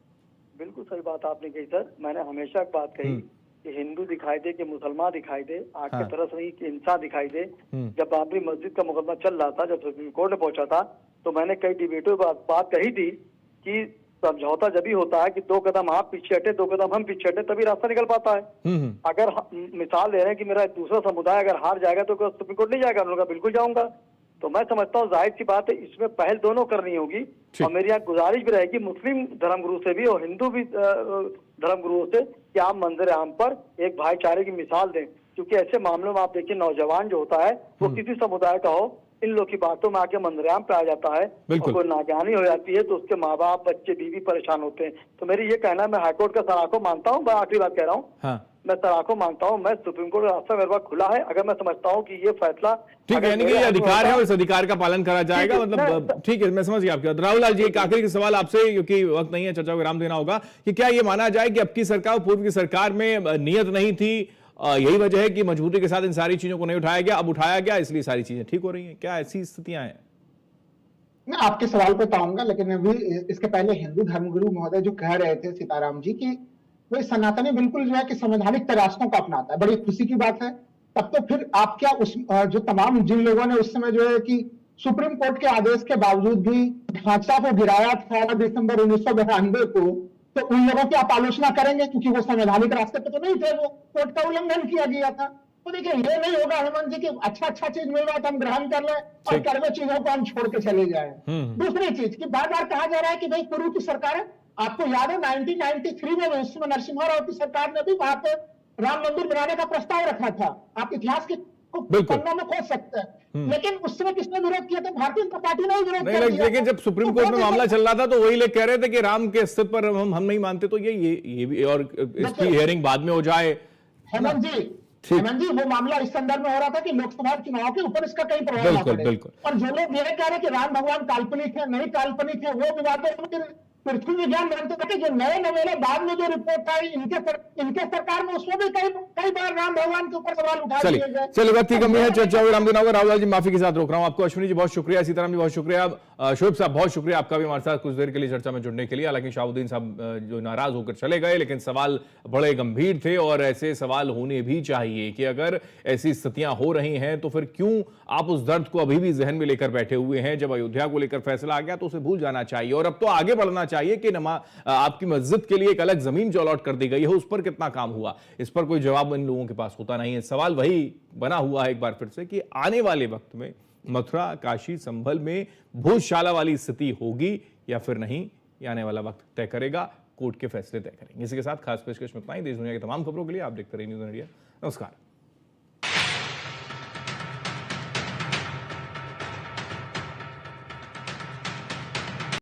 बिल्कुल सही बात आपने कही सर, मैंने हमेशा एक बात कही कि हिंदू दिखाई दे कि मुसलमान दिखाई दे, आग की तरफ नहीं कि इंसान दिखाई दे। जब बाबरी मस्जिद का मुकदमा चल रहा था, जब सुप्रीम कोर्ट में पहुंचा था, तो मैंने कई डिबेटों में बात कही थी कि समझौता जब भी होता है कि 2 कदम आप पीछे हटे, 2 कदम हम पीछे हटे, तभी रास्ता निकल पाता है। अगर मिसाल ले रहे हैं कि मेरा दूसरा समुदाय अगर हार जाएगा तो सुप्रीम कोर्ट नहीं जाएगा, उन्होंने कहा बिल्कुल जाऊंगा। तो मैं समझता हूँ जाहिर सी बात है इसमें पहल दोनों करनी होगी, और मेरी यहाँ गुजारिश भी रहेगी मुस्लिम धर्मगुरु से भी और हिंदू भी धर्मगुरुओं से कि आप मंजर आम पर एक भाईचारे की मिसाल दें, क्योंकि ऐसे मामलों में आप देखिए नौजवान जो होता है वो किसी समुदाय का हो, इन लोग की बातों में आके मंजरेआम पे आ जाता है, और कोई नागहानी हो जाती है तो उसके माँ बाप, बच्चे, बीवी परेशान होते हैं। तो मेरी ये कहना है, मैं हाईकोर्ट का सराखों मानता हूँ, मैं आखिरी बात कह रहा हूँ, मैं सराखों मानता हूँ, मैं सुप्रीम कोर्ट का रास्ता मेरे पास खुला है, अगर मैं समझता हूँ कि ये फैसला ठीक है, यानी कि ये अधिकार है और इस अधिकार का पालन करा जाएगा, मतलब ठीक है, मैं समझ गया आपकी बात। राहुल लाल जी, एक आखिरी सवाल आपसे, क्योंकि वक्त नहीं है, चर्चा को विराम देना होगा, कि क्या ये माना जाए कि अब की सरकार पूर्व की सरकार में नियत नहीं थी, यही वजह है कि मजबूती के साथ इन सारी चीजों को नहीं उठाया गया, अब उठाया गया इसलिए सारी चीजें ठीक हो रही हैं? क्या ऐसी स्थितियां हैं? मैं आपके सवाल पे तो आऊंगा, लेकिन अभी इसके पहले हिंदू धर्मगुरु महोदय जो कह रहे थे सीताराम जी की वो सनातनी बिल्कुल जो है कि संवैधानिक रास्तों को अपनाता है, बड़ी खुशी की बात है। तब तो फिर आप क्या उस जो तमाम जिन लोगों ने उस समय जो है कि सुप्रीम कोर्ट के आदेश के बावजूद भी ढांचा को गिराया 18 दिसंबर 1992 को, तो उन लोगों की आप आलोचना करेंगे क्योंकि वो संवैधानिक रास्ते पे तो नहीं थे, वो कोर्ट का उल्लंघन किया गया था। तो देखिए ये नहीं होगा हेमंत जी की अच्छा चीज मिल रहा है तो हम ग्रहण कर लें और कड़वे चीजों को हम छोड़ के चले जाए। दूसरी चीज की बार बार कहा जा रहा है कि भाई पूर्व की सरकार है, आपको याद है 1993 में उस समय नरसिम्हा राव की सरकार ने भी वहां पे राम मंदिर बनाने का प्रस्ताव रखा था, आप इतिहास के पन्नों में खोज सकते हैं, लेकिन उस समय किसने विरोध किया था? भारतीय जनता पार्टी ने विरोध किया। लेकिन जब सुप्रीम कोर्ट में मामला चल रहा था तो वही लोग कह रहे थे कि राम के अस्तित्व पर हम नहीं मानते, तो ये भी, और इसकी हियरिंग बाद में हो जाए। हेमंत जी वो मामला इस संदर्भ में हो रहा था कि लोकसभा चुनाव के ऊपर इसका कई प्रभाव ना पड़े, और जो लोग ये कह रहे हैं कि राम भगवान काल्पनिक है, नहीं काल्पनिक है, वो विवादों पृथ्वी विज्ञान मानते थे कि जो नए नवेले बाद में जो रिपोर्ट आई इनके सरकार में उसमें भी कई बार राम भगवान के ऊपर सवाल उठा दिए गए। चलिए वक्त की कमी है, चर्चा विराम देना होगा। राहुल जी माफी के साथ रोक रहा हूं आपको। अश्विनी जी बहुत शुक्रिया, सीताराम जी बहुत शुक्रिया, शोएब साहब बहुत शुक्रिया आपका भी हमारे साथ कुछ देर के लिए चर्चा में जुड़ने के लिए। हालांकि शाहबुद्दीन साहब जो नाराज होकर चले गए, लेकिन सवाल बड़े गंभीर थे और ऐसे सवाल होने भी चाहिए कि अगर ऐसी स्थितियां हो रही हैं तो फिर क्यों आप उस दर्द को अभी भी जहन में लेकर बैठे हुए हैं? जब अयोध्या को लेकर फैसला आ गया तो उसे भूल जाना चाहिए और अब तो आगे बढ़ना चाहिए कि आपकी मस्जिद के लिए एक अलग जमीन जो अलॉट कर दी गई है उस पर कितना काम हुआ, इस पर कोई जवाब इन लोगों के पास होता नहीं है। सवाल वही बना हुआ है एक बार फिर से कि आने वाले वक्त में मथुरा, काशी, संभल में भोजशाला वाली स्थिति होगी या फिर नहीं, ये आने वाला वक्त तय करेगा, कोर्ट के फैसले तय करेंगे। इसी के साथ खास पेशकश में इतना ही। देश दुनिया की तमाम खबरों के लिए आप देखते रहिए न्यूज़ इंडिया। नमस्कार।